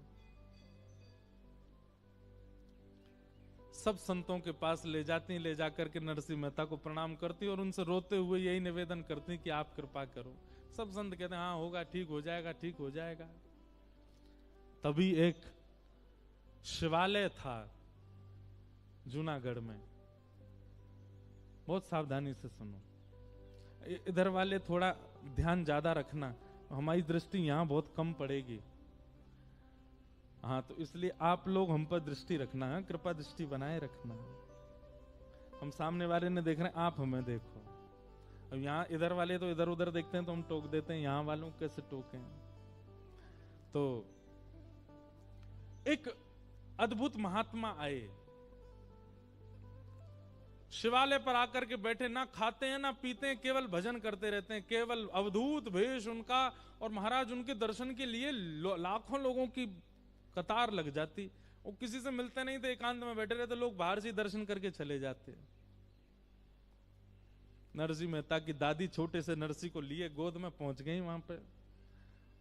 S1: सब संतों के पास ले जाती, ले जाकर के नरसिंह मेहता को प्रणाम करती और उनसे रोते हुए यही निवेदन करती कि आप कृपा करो। सब संत कहते हैं हाँ होगा, ठीक हो जाएगा, ठीक हो जाएगा। तभी एक शिवालय था जूनागढ़ में। बहुत सावधानी से सुनो, इधर वाले थोड़ा ध्यान ज्यादा रखना, हमारी दृष्टि यहां बहुत कम पड़ेगी। हाँ, तो इसलिए आप लोग हम पर दृष्टि रखना है, कृपा दृष्टि बनाए रखना। हम सामने वाले ने देख रहे हैं, आप हमें देखो। अब यहाँ इधर वाले तो इधर उधर देखते हैं तो हम टोक देते हैं, यहाँ वालों कैसे टोकें? तो एक अद्भुत महात्मा आए, शिवालय पर आकर के बैठे, ना खाते हैं ना पीते हैं, केवल भजन करते रहते हैं, केवल अवधूत भेष उनका। और महाराज उनके दर्शन के लिए लाखों लोगों की कतार लग जाती। वो किसी से मिलते नहीं थे, एकांत में बैठे रहते, लोग बाहर से दर्शन करके चले जाते। नरसिंह मेहता की दादी छोटे से नरसिंह को लिए गोद में पहुंच गई, वहां पे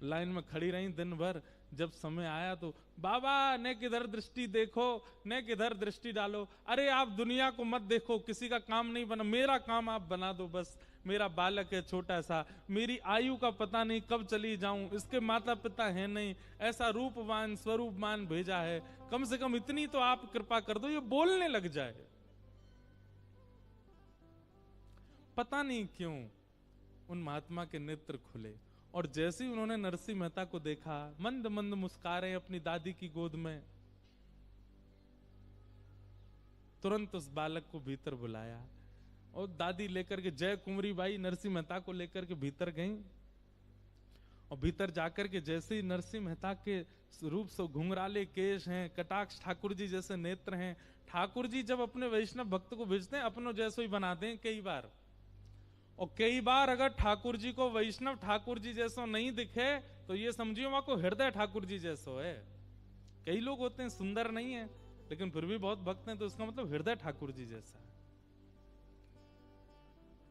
S1: लाइन में खड़ी रही दिन भर। जब समय आया तो बाबा ने किधर दृष्टि देखो, ने किधर दृष्टि डालो। अरे आप दुनिया को मत देखो, किसी का काम नहीं बना, मेरा काम आप बना दो बस। मेरा बालक है छोटा सा, मेरी आयु का पता नहीं कब चली जाऊं, इसके माता पिता है नहीं, ऐसा रूपवान स्वरूपवान भेजा है, कम से कम इतनी तो आप कृपा कर दो, ये बोलने लग जाए। पता नहीं क्यों उन महात्मा के नेत्र खुले, और जैसे ही उन्होंने नरसिंह मेहता को देखा, मंद मंद मुस्कुरा रहे अपनी दादी की गोद में, तुरंत उस बालक को भीतर बुलाया और दादी लेकर के, जय कुंवरी बाई नरसिंह मेहता को लेकर के भीतर गई। और भीतर जाकर के जैसे ही नरसिंह मेहता के रूप से घुंघराले केश हैं, कटाक्ष ठाकुर जी जैसे नेत्र हैं। ठाकुर जी जब अपने वैष्णव भक्त को भेजते हैं, अपनों जैसे ही बनाते हैं कई बार, और कई बार अगर ठाकुर जी को वैष्णव ठाकुर जी जैसा नहीं दिखे तो ये समझिए वहां को हृदय ठाकुर जी जैसा है। कई लोग होते हैं सुंदर नहीं है लेकिन फिर भी बहुत भक्त हैं, तो इसका मतलब हृदय ठाकुर जी जैसा है।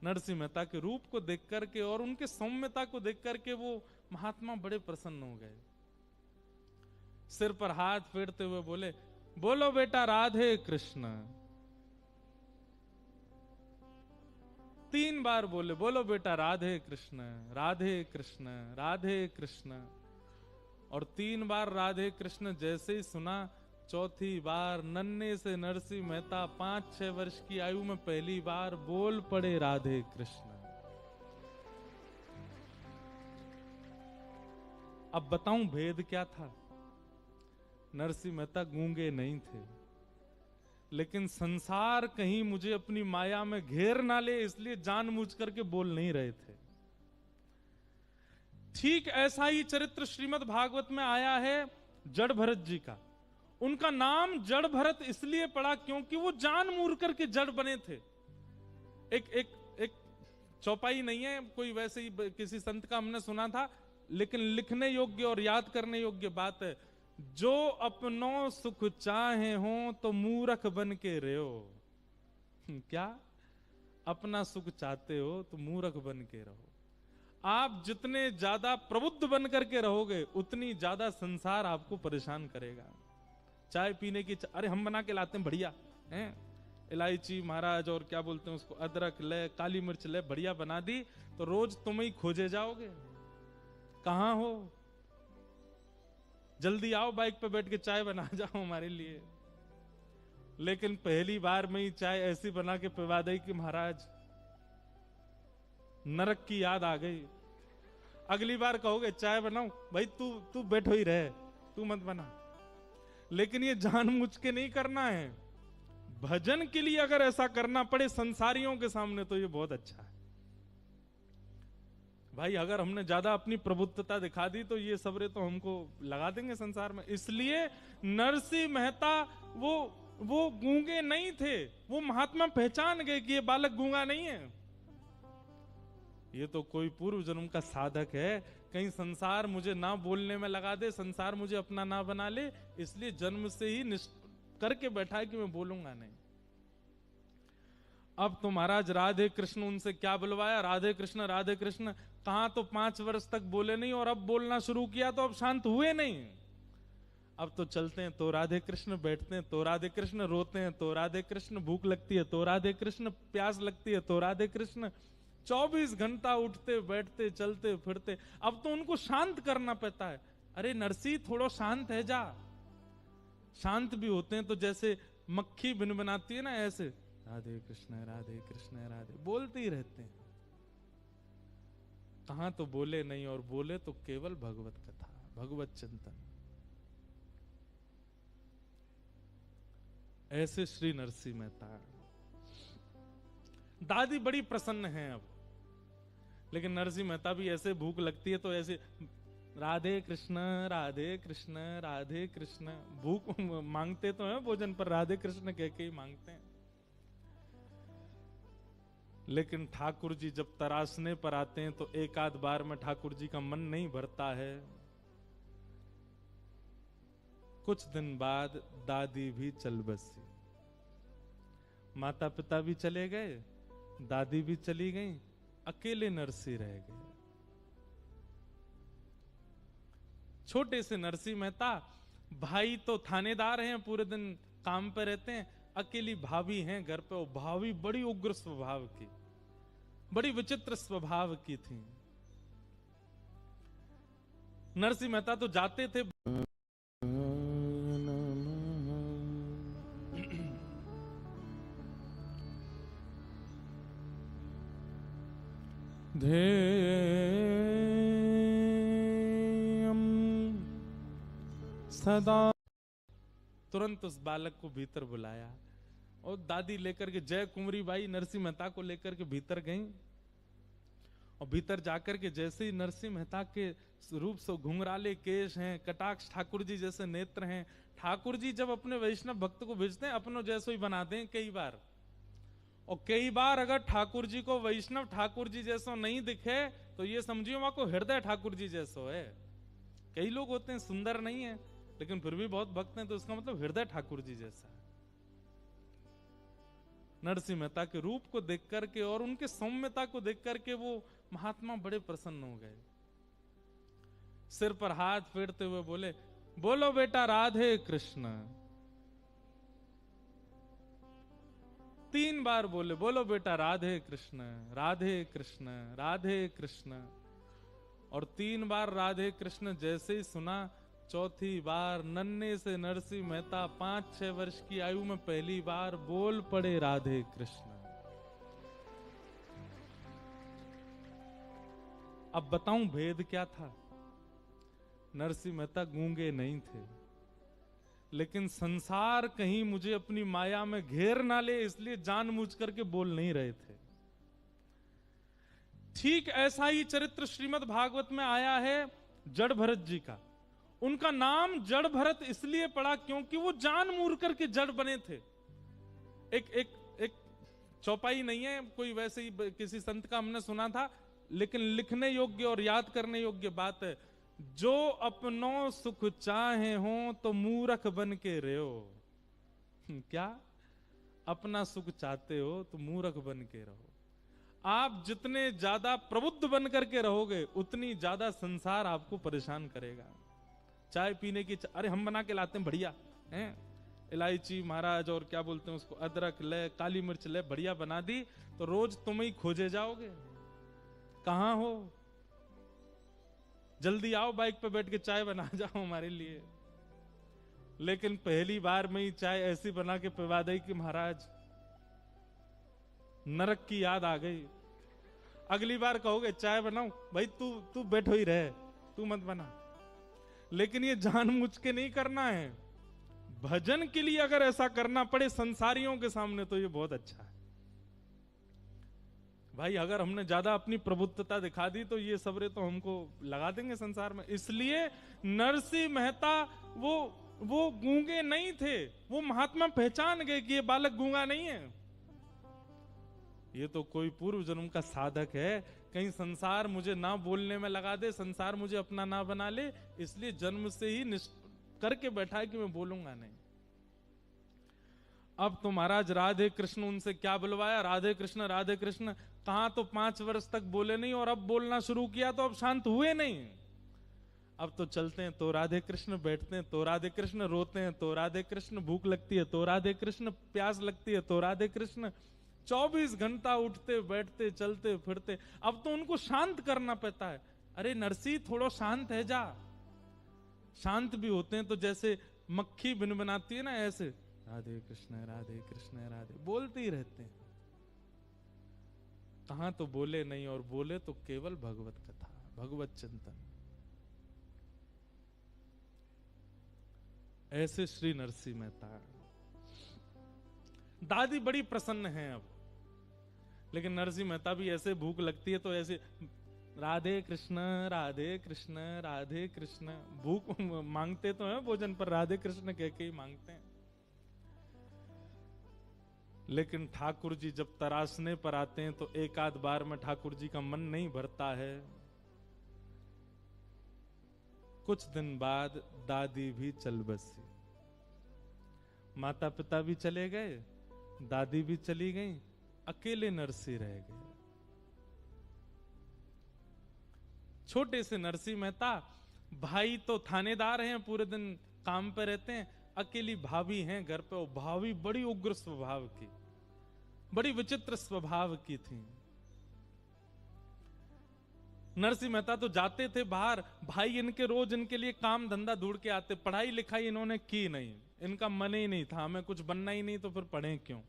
S1: नरसिंह मेहता के रूप को देख करके और उनके सौम्यता को देख करके वो महात्मा बड़े प्रसन्न हो गए। सिर पर हाथ फेरते हुए बोले, बोलो बेटा राधे कृष्ण। 3 बार बोले, बोलो बेटा राधे कृष्ण राधे कृष्ण राधे कृष्ण। और 3 बार राधे कृष्ण जैसे ही सुना, चौथी बार नन्हे से नरसिंह मेहता 5-6 वर्ष की आयु में पहली बार बोल पड़े राधे कृष्ण। अब बताऊं भेद क्या था? नरसिंह मेहता गूंगे नहीं थे, लेकिन संसार कहीं मुझे अपनी माया में घेर ना ले इसलिए जानबूझ करके बोल नहीं रहे थे। ठीक ऐसा ही चरित्र श्रीमद् भागवत में आया है जड़ भरत जी का। उनका नाम जड़ भरत इसलिए पड़ा क्योंकि वो जान मूर करके जड़ बने थे। एक चौपाई नहीं है कोई, वैसे ही किसी संत का हमने सुना था, लेकिन लिखने योग्य और याद करने योग्य बात है। जो अपनों सुख चाहे हो तो मूर्ख बन के रहो। क्या? अपना सुख चाहते हो तो मूर्ख बन के रहो। आप जितने ज्यादा प्रबुद्ध बन करके रहोगे उतनी ज्यादा संसार आपको परेशान करेगा। चाय पीने की अरे हम बना के लाते हैं बढ़िया हैं, इलायची महाराज और क्या बोलते हैं उसको, अदरक ले, काली मिर्च ले, बढ़िया बना दी तो रोज तुम ही खोजे जाओगे। कहां हो? जल्दी आओ, बाइक पे बैठ के चाय बना जाओ हमारे लिए। लेकिन पहली बार में ही चाय ऐसी बना के पिला दी कि महाराज नरक की याद आ गई। अगली बार कहोगे चाय बनाओ, भाई तू बैठो ही रहे, तू मत बना। लेकिन ये जानबूझ के नहीं करना है। भजन के लिए अगर ऐसा करना पड़े संसारियों के सामने तो ये बहुत अच्छा है भाई। अगर हमने ज्यादा अपनी प्रबुद्धता दिखा दी तो ये सबरे तो हमको लगा देंगे संसार में। इसलिए नरसिंह मेहता वो गूंगे नहीं थे। वो महात्मा पहचान गए कि ये बालक गूंगा नहीं है, ये तो कोई पूर्व जन्म का साधक है। कहीं संसार मुझे ना बोलने में लगा दे, संसार मुझे अपना ना बना ले, इसलिए जन्म से ही करके बैठा है कि मैं बोलूंगा नहीं। अब तो महाराज राधे कृष्ण उनसे क्या बुलवाया, राधे कृष्ण राधे कृष्ण। कहां तो 5 वर्ष तक बोले नहीं, और अब बोलना शुरू किया तो अब शांत हुए नहीं। अब तो चलते हैं तो राधे कृष्ण, बैठते हैं तो राधे कृष्ण, रोते हैं तो राधे कृष्ण, भूख लगती है तो राधे कृष्ण, प्यास लगती है तो राधे कृष्ण। 24 घंटा उठते बैठते चलते फिरते। अब तो उनको शांत करना पड़ता है। अरे नरसिंह थोड़ा शांत है जा। शांत भी होते हैं तो जैसे मक्खी बिन बनाती है ना, ऐसे राधे कृष्ण राधे बोलते ही रहते हैं। कहां तो बोले नहीं, और बोले तो केवल भगवत कथा, भगवत चिंतन। ऐसे श्री नरसिंह मेहता। दादी बड़ी प्रसन्न है अब, लेकिन नरसिंह मेहता भी ऐसे भूख लगती है तो ऐसे राधे कृष्ण राधे कृष्ण, भूख मांगते तो हैं भोजन पर, राधे कृष्ण कह के ही मांगते हैं। लेकिन ठाकुर जी जब तरासने पर आते हैं तो एक आध बार में ठाकुर जी का मन नहीं भरता है। कुछ दिन बाद दादी भी चल बसी, माता पिता भी चले गए, दादी भी चली गई, अकेले नरसिंह रह गए। छोटे से नरसिंह मेहता, भाई तो थानेदार हैं, पूरे दिन काम पे रहते हैं, अकेली भाभी हैं घर पे। और भाभी बड़ी उग्र स्वभाव की, बड़ी विचित्र स्वभाव की थी। नरसिंह मेहता तो जाते थे, सदा। तुरंत उस बालक को भीतर बुलाया और दादी लेकर के, जय कुंवरी बाई नरसिंह मेहता को लेकर के भीतर गई। और भीतर जाकर के जैसे ही नरसिंह मेहता के रूप से घुंघराले केश हैं, कटाक्ष ठाकुर जी जैसे नेत्र हैं। ठाकुर जी जब अपने वैष्णव भक्त को भेजते हैं अपनों जैसो ही बनाते हैं कई बार। और कई बार अगर ठाकुर जी को वैष्णव ठाकुर जी जैसो नहीं दिखे तो ये समझिए वहां को हृदय ठाकुर जी जैसो है। कई लोग होते हैं सुंदर नहीं है लेकिन फिर भी बहुत भक्त हैं, तो इसका मतलब हृदय ठाकुर जी जैसा है। नरसिंह मेहता के रूप को देख करके और उनके सौम्यता को देख करके वो महात्मा बड़े प्रसन्न हो गए। सिर पर हाथ फेरते हुए बोले, बोलो बेटा राधे कृष्ण। 3 बार बोले, बोलो बेटा राधे कृष्ण राधे कृष्ण राधे कृष्ण। और 3 बार राधे कृष्ण जैसे ही सुना, चौथी बार नन्हे से नरसिंह मेहता 5-6 वर्ष की आयु में पहली बार बोल पड़े राधे कृष्ण। अब बताऊं भेद क्या था। नरसिंह मेहता गूंगे नहीं थे, लेकिन संसार कहीं मुझे अपनी माया में घेर ना ले इसलिए जानबूझ करके बोल नहीं रहे थे। ठीक ऐसा ही चरित्र श्रीमद् भागवत में आया है जड़ भरत जी का। उनका नाम जड़ भरत इसलिए पड़ा क्योंकि वो जान मूर करके जड़ बने थे। एक चौपाई नहीं है कोई, वैसे ही किसी संत का हमने सुना था, लेकिन लिखने योग्य और याद करने योग्य बात है। जो अपनों सुख चाहे हो तो मूर्ख बन के रहो। क्या? अपना सुख चाहते हो तो मूर्ख बन के रहो। आप जितने ज्यादा प्रबुद्ध बन करके रहोगे उतनी ज्यादा संसार आपको परेशान करेगा। चाय पीने की अरे हम बना के लाते हैं बढ़िया हैं, इलायची महाराज और क्या बोलते हैं उसको, अदरक ले, काली मिर्च ले, बढ़िया बना दी तो रोज तुम ही खोजे जाओगे। कहां हो? जल्दी आओ, बाइक पे बैठ के चाय बना जाओ हमारे लिए। लेकिन पहली बार में ही चाय ऐसी बना के पिला दी कि महाराज नरक की याद आ गई। अगली बार कहोगे चाय बनाऊं, भाई तू बैठो ही रहे, तू मत बना। लेकिन ये जानबूझ के नहीं करना है। भजन के लिए अगर ऐसा करना पड़े संसारियों के सामने तो ये बहुत अच्छा है। भाई अगर हमने ज्यादा अपनी प्रबुद्धता दिखा दी तो ये सबरे तो हमको लगा देंगे संसार में। इसलिए नरसिंह मेहता वो गूंगे नहीं थे। वो महात्मा पहचान गए कि ये बालक गूंगा नहीं है, ये तो कोई पूर्व जन्म का साधक है। कहीं संसार मुझे ना बोलने में लगा दे, संसार मुझे अपना ना बना ले, इसलिए जन्म से ही करके बैठा है कि मैं बोलूंगा नहीं। अब तो महाराज राधे कृष्ण उनसे क्या बुलवाया, राधे कृष्ण। कहां तो 5 वर्ष तक बोले नहीं और अब बोलना शुरू किया तो अब शांत हुए नहीं। अब तो चलते हैं तो राधे कृष्ण, बैठते हैं तो राधे कृष्ण, रोते हैं तो राधे कृष्ण, भूख लगती है तो राधे कृष्ण, प्यास लगती है तो राधे कृष्ण। 24 घंटा उठते बैठते चलते फिरते। अब तो उनको शांत करना पड़ता है। अरे नरसिंह थोड़ा शांत है जा। शांत भी होते हैं तो जैसे मक्खी बिन बनाती है ना, ऐसे राधे कृष्ण राधे कृष्ण राधे बोलते ही रहते हैं। कहां तो बोले नहीं, और बोले तो केवल भगवत कथा, भगवत चिंतन। ऐसे श्री नरसिंह मेहता। दादी बड़ी प्रसन्न है अब, लेकिन नरसिंह मेहता भी ऐसे भूख लगती है तो ऐसे राधे कृष्ण राधे कृष्ण राधे कृष्ण, भूख मांगते तो हैं भोजन पर राधे कृष्ण कह के ही मांगते हैं। लेकिन ठाकुर जी जब तरासने पर आते हैं तो एक आध बार में ठाकुर जी का मन नहीं भरता है। कुछ दिन बाद दादी भी चल बसी, माता पिता भी चले गए, दादी भी चली गई, अकेले नरसिंह रह गए। छोटे से नरसिंह मेहता, भाई तो थानेदार हैं, पूरे दिन काम पे रहते हैं, अकेली भाभी हैं घर पे। भाभी बड़ी उग्र स्वभाव की, बड़ी विचित्र स्वभाव की थी। नरसिंह मेहता तो जाते थे बाहर, भाई इनके रोज इनके लिए काम धंधा ढूंढ के आते। पढ़ाई लिखाई इन्होंने की नहीं, इनका मन ही नहीं था, हमें कुछ बनना ही नहीं तो फिर पढ़े क्यों।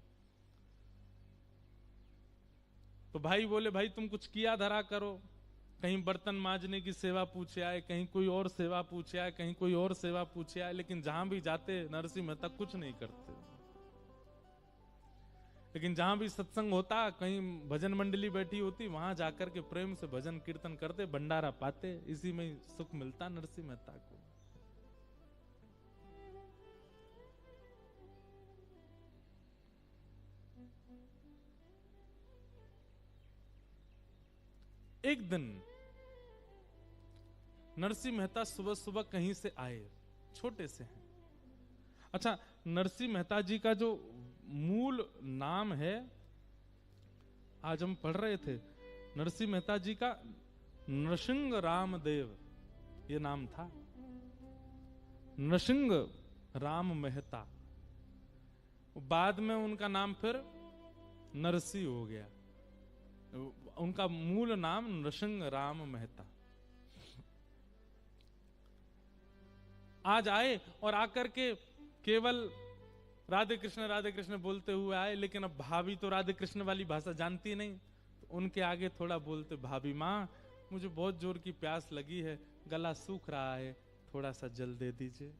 S1: तो भाई बोले भाई तुम कुछ किया धरा करो, कहीं बर्तन मांजने की सेवा पूछे आए, कहीं कोई और सेवा पूछे आए, कहीं कोई और सेवा पूछे आए, लेकिन जहां भी जाते नरसिंह मेहता कुछ नहीं करते। लेकिन जहां भी सत्संग होता, कहीं भजन मंडली बैठी होती, वहां जाकर के प्रेम से भजन कीर्तन करते, भंडारा पाते, इसी में सुख मिलता नरसिंह मेहता को। एक दिन नरसिंह मेहता सुबह सुबह कहीं से आए, छोटे से हैं। अच्छा, नरसिंह मेहता जी का जो मूल नाम है, आज हम पढ़ रहे थे, नरसिंह मेहता जी का नृसिंह रामदेव ये नाम था। नृसिंह राम मेहता, बाद में उनका नाम फिर नरसिंह हो गया। उनका मूल नाम नृसिंह राम मेहता। आज आए और आकर के केवल राधे कृष्ण बोलते हुए आए, लेकिन अब भाभी तो राधे कृष्ण वाली भाषा जानती नहीं, तो उनके आगे थोड़ा बोलते, भाभी माँ मुझे बहुत जोर की प्यास लगी है, गला सूख रहा है, थोड़ा सा जल दे दीजिए।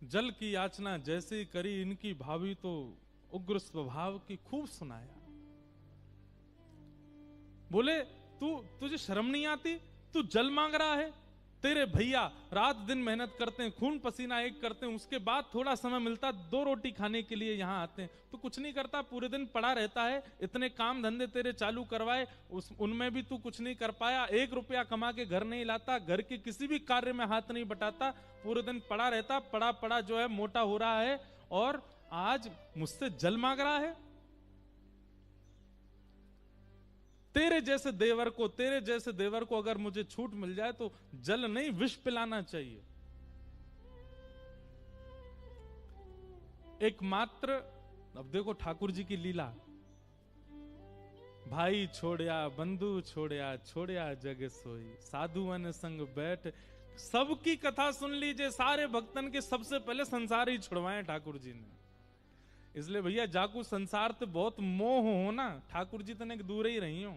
S1: जल की याचना जैसे ही करी, इनकी भाभी तो उग्र स्वभाव की, खूब सुनाया। बोले तुझे शर्म नहीं आती, तू जल मांग रहा है? तेरे भैया रात दिन मेहनत करते हैं, खून पसीना एक करते हैं, उसके बाद थोड़ा समय मिलता 2 रोटी खाने के लिए यहाँ आते हैं, तू कुछ नहीं करता, पूरे दिन पड़ा रहता है। इतने काम धंधे तेरे चालू करवाए, उनमें भी तू कुछ नहीं कर पाया, 1 रुपया कमा के घर नहीं लाता, घर के किसी भी कार्य में हाथ नहीं बटाता, पूरे दिन पड़ा रहता, पड़ा पड़ा जो है मोटा हो रहा है, और आज मुझसे जल मांग रहा है। तेरे जैसे देवर को अगर मुझे छूट मिल जाए तो जल नहीं विष पिलाना चाहिए। एकमात्र, अब देखो ठाकुर जी की लीला, भाई छोड़या बंधु छोड़या, छोड़या जग सोई, साधुअन संग बैठ। सबकी कथा सुन लीजिए, सारे भक्तन के सबसे पहले संसार ही छुड़वाए ठाकुर जी ने। इसलिए भैया जाकू संसार तो बहुत मोह हो ना, ठाकुर जी तने दूर ही रही हो।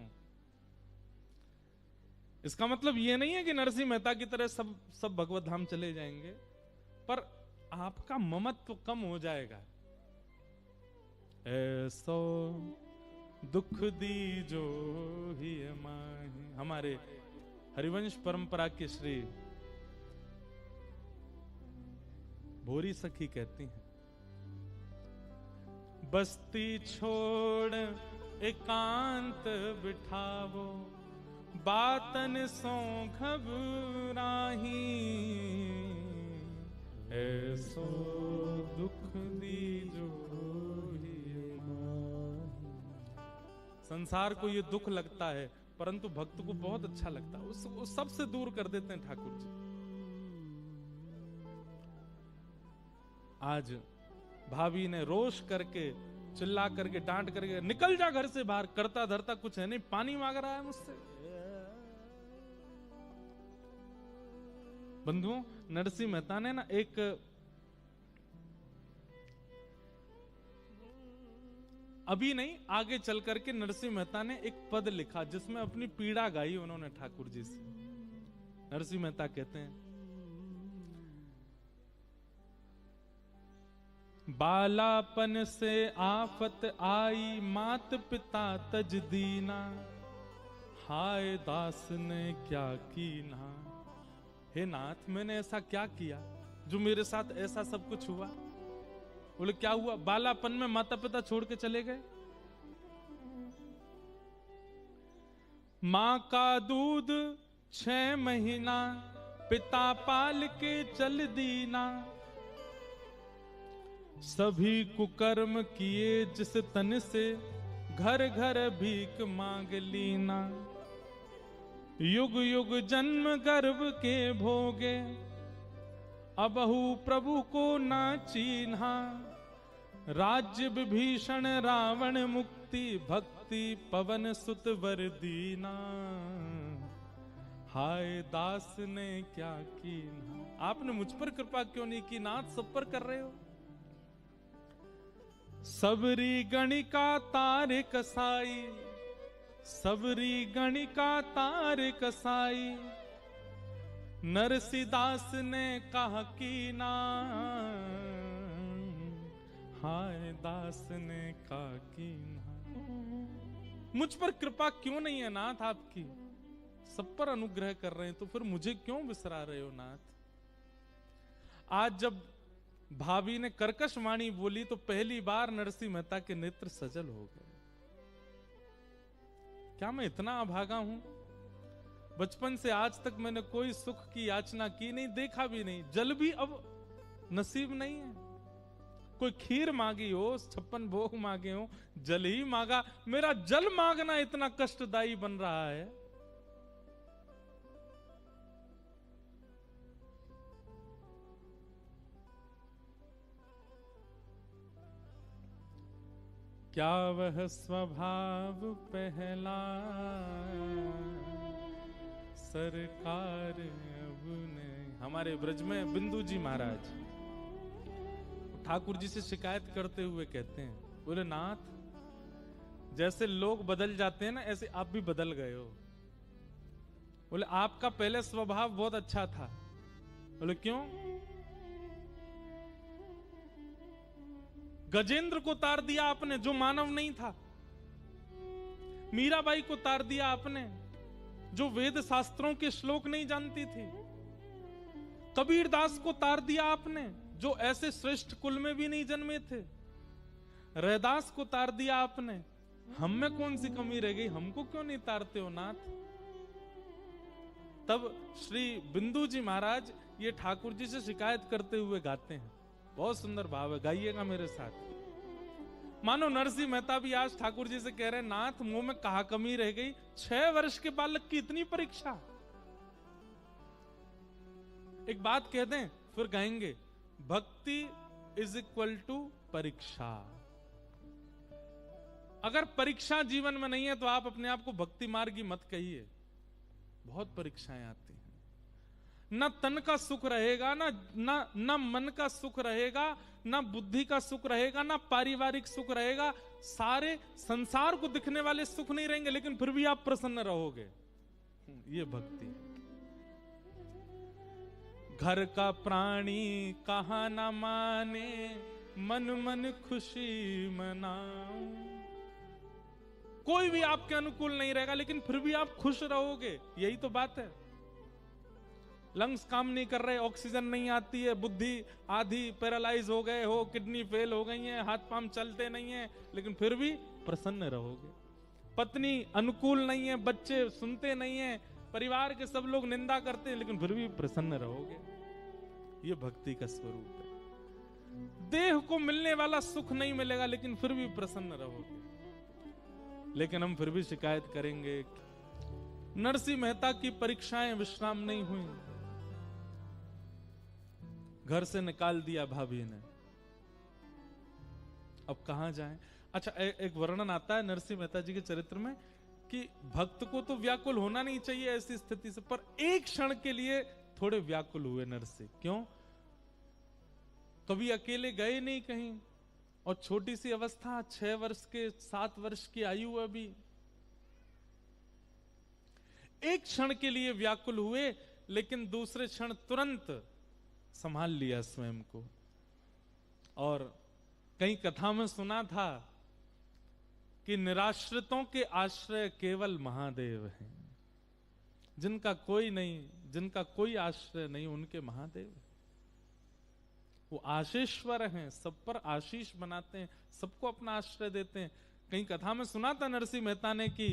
S1: इसका मतलब ये नहीं है कि नरसिंह मेहता की तरह सब भगवत धाम चले जाएंगे, पर आपका ममत्व कम हो जाएगा। ऐसो दुख दी जो ही माही, हमारे हरिवंश परंपरा के श्री भोरी सखी कहती हैं, बस्ती छोड़ एकांत बिठावो, बातन सो घबराही, ऐसो दुख दी जो ही माही। संसार को ये दुख लगता है, परंतु भक्त को बहुत अच्छा लगता है, उसको सबसे दूर कर देते हैं ठाकुर जी। आज भाभी ने रोष करके, चिल्ला करके, डांट करके, निकल जा घर से बाहर, करता धरता कुछ है नहीं, पानी मांग रहा है मुझसे। बंधुओं, नरसिंह मेहता ने ना एक अभी नहीं, आगे चल करके नरसिंह मेहता ने एक पद लिखा जिसमें अपनी पीड़ा गाई उन्होंने ठाकुर जी से। नरसिंह मेहता कहते हैं, बालापन से आफत आई, मात पिता तज दीना, हाय दास ने क्या कीना। हे नाथ, मैंने ऐसा क्या किया जो मेरे साथ ऐसा सब कुछ हुआ? बोले क्या हुआ? बालापन में माता पिता छोड़ के चले गए, मां का दूध 6 महीना, पिता पाल के चल दीना, सभी कुकर्म किए जिस तन से, घर घर भीख मांग लीना, युग युग जन्म गर्भ के भोगे, अबहु प्रभु को ना चीन्हा, राज्य विभीषण रावण मुक्ति, भक्ति पवन सुत वर दीना, हाय दास ने क्या कीन्हा। आपने मुझ पर कृपा क्यों नहीं की नाथ? सब पर कर रहे हो। सबरी गणिका तार कसाई, सबरी गणिका तार कसाई, नरसिदास ने कहा कीना, हाय दास ने कहा कीना। मुझ पर कृपा क्यों नहीं है नाथ आपकी? सब पर अनुग्रह कर रहे हैं तो फिर मुझे क्यों विसरा रहे हो नाथ? आज जब भाभी ने कर्कश वाणी बोली तो पहली बार नरसिंह मेहता के नेत्र सजल हो गए। क्या मैं इतना अभागा हूं? बचपन से आज तक मैंने कोई सुख की याचना की नहीं, देखा भी नहीं, जल भी अब नसीब नहीं है। कोई खीर मांगी हो, 56 भोग मांगे हो, जल ही मांगा। मेरा जल मांगना इतना कष्टदायी बन रहा है। क्या वह स्वभाव पहला, सरकार अब नहीं। हमारे ब्रज में बिंदु जी महाराज ठाकुर जी से शिकायत करते हुए कहते हैं, बोले नाथ, जैसे लोग बदल जाते हैं ना, ऐसे आप भी बदल गए हो। बोले आपका पहले स्वभाव बहुत अच्छा था। बोले क्यों? गजेंद्र को तार दिया आपने जो मानव नहीं था, मीराबाई को तार दिया आपने जो वेद शास्त्रों के श्लोक नहीं जानती थी, कबीरदास को तार दिया आपने जो ऐसे श्रेष्ठ कुल में भी नहीं जन्मे थे, रैदास को तार दिया आपने। हम में कौन सी कमी रह गई? हमको क्यों नहीं तारते हो नाथ? तब श्री बिंदु जी महाराज ये ठाकुर जी से शिकायत करते हुए गाते हैं। बहुत सुंदर भाव है, गाइएगा मेरे साथ। मानो नरसिंह मेहता भी आज ठाकुर जी से कह रहे हैं, नाथ मुंह में कहा कमी रह गई? 6 वर्ष के बालक की इतनी परीक्षा। एक बात कह दें फिर गाएंगे, भक्ति इज इक्वल टू परीक्षा। अगर परीक्षा जीवन में नहीं है तो आप अपने आप को भक्ति मार्गी मत कहिए। बहुत परीक्षाएं आती हैं, न तन का सुख रहेगा, ना मन का सुख रहेगा, ना बुद्धि का सुख रहेगा, ना पारिवारिक सुख रहेगा। सारे संसार को दिखने वाले सुख नहीं रहेंगे, लेकिन फिर भी आप प्रसन्न रहोगे। ये भक्ति है। घर का प्राणी कहा ना माने, मन मन खुशी मनाओ। कोई भी आपके अनुकूल नहीं रहेगा, लेकिन फिर भी आप खुश रहोगे। यही तो बात है। लंग्स काम नहीं कर रहे, ऑक्सीजन नहीं आती है, बुद्धि आधी पैरालाइज हो गए हो, किडनी फेल हो गई है, हाथ पांव चलते नहीं है, लेकिन फिर भी प्रसन्न रहोगे। पत्नी अनुकूल नहीं है, बच्चे सुनते नहीं है, परिवार के सब लोग निंदा करते हैं, लेकिन फिर भी प्रसन्न रहोगे। ये भक्ति का स्वरूप है। देह को मिलने वाला सुख नहीं मिलेगा, लेकिन फिर भी प्रसन्न रहोगे। लेकिन हम फिर भी शिकायत करेंगे। नरसिंह मेहता की परीक्षाएं विश्राम नहीं हुई। घर से निकाल दिया भाभी ने, अब कहां जाएं? अच्छा, एक वर्णन आता है नरसिंह मेहता जी के चरित्र में कि भक्त को तो व्याकुल होना नहीं चाहिए ऐसी स्थिति से, पर एक क्षण के लिए थोड़े व्याकुल हुए नरसिंह। क्यों? कभी अकेले गए नहीं कहीं, और छोटी सी अवस्था, 6 वर्ष के 7 वर्ष की आयु अभी। एक क्षण के लिए व्याकुल हुए, लेकिन दूसरे क्षण तुरंत संभाल लिया स्वयं को। और कई कथा में सुना था कि निराश्रितों के आश्रय केवल महादेव हैं। जिनका कोई नहीं, जिनका कोई आश्रय नहीं, उनके महादेव। वो आशीश्वर हैं, सब पर आशीष बनाते हैं, सबको अपना आश्रय देते हैं। कहीं कथा में सुना था नरसिंह मेहता ने कि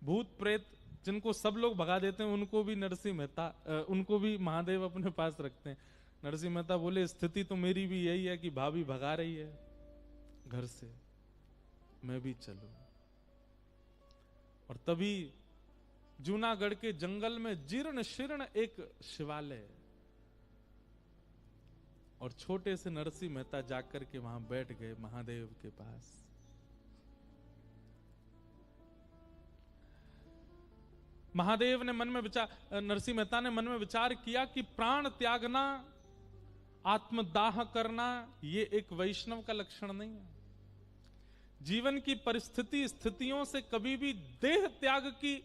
S1: भूत प्रेत जिनको सब लोग भगा देते हैं, उनको भी नरसिंह मेहता, उनको भी महादेव अपने पास रखते हैं। नरसिंह मेहता बोले, स्थिति तो मेरी भी यही है कि भाभी भगा रही है घर से, मैं भी चलूं। और तभी जूनागढ़ के जंगल में जीर्ण शीर्ण एक शिवालय, और छोटे से नरसिंह मेहता जाकर के वहां बैठ गए महादेव के पास। महादेव ने मन में विचार, नरसिंह मेहता ने मन में विचार किया कि प्राण त्यागना, आत्मदाह करना, ये एक वैष्णव का लक्षण नहीं है। जीवन की परिस्थिति स्थितियों से कभी भी देह त्याग की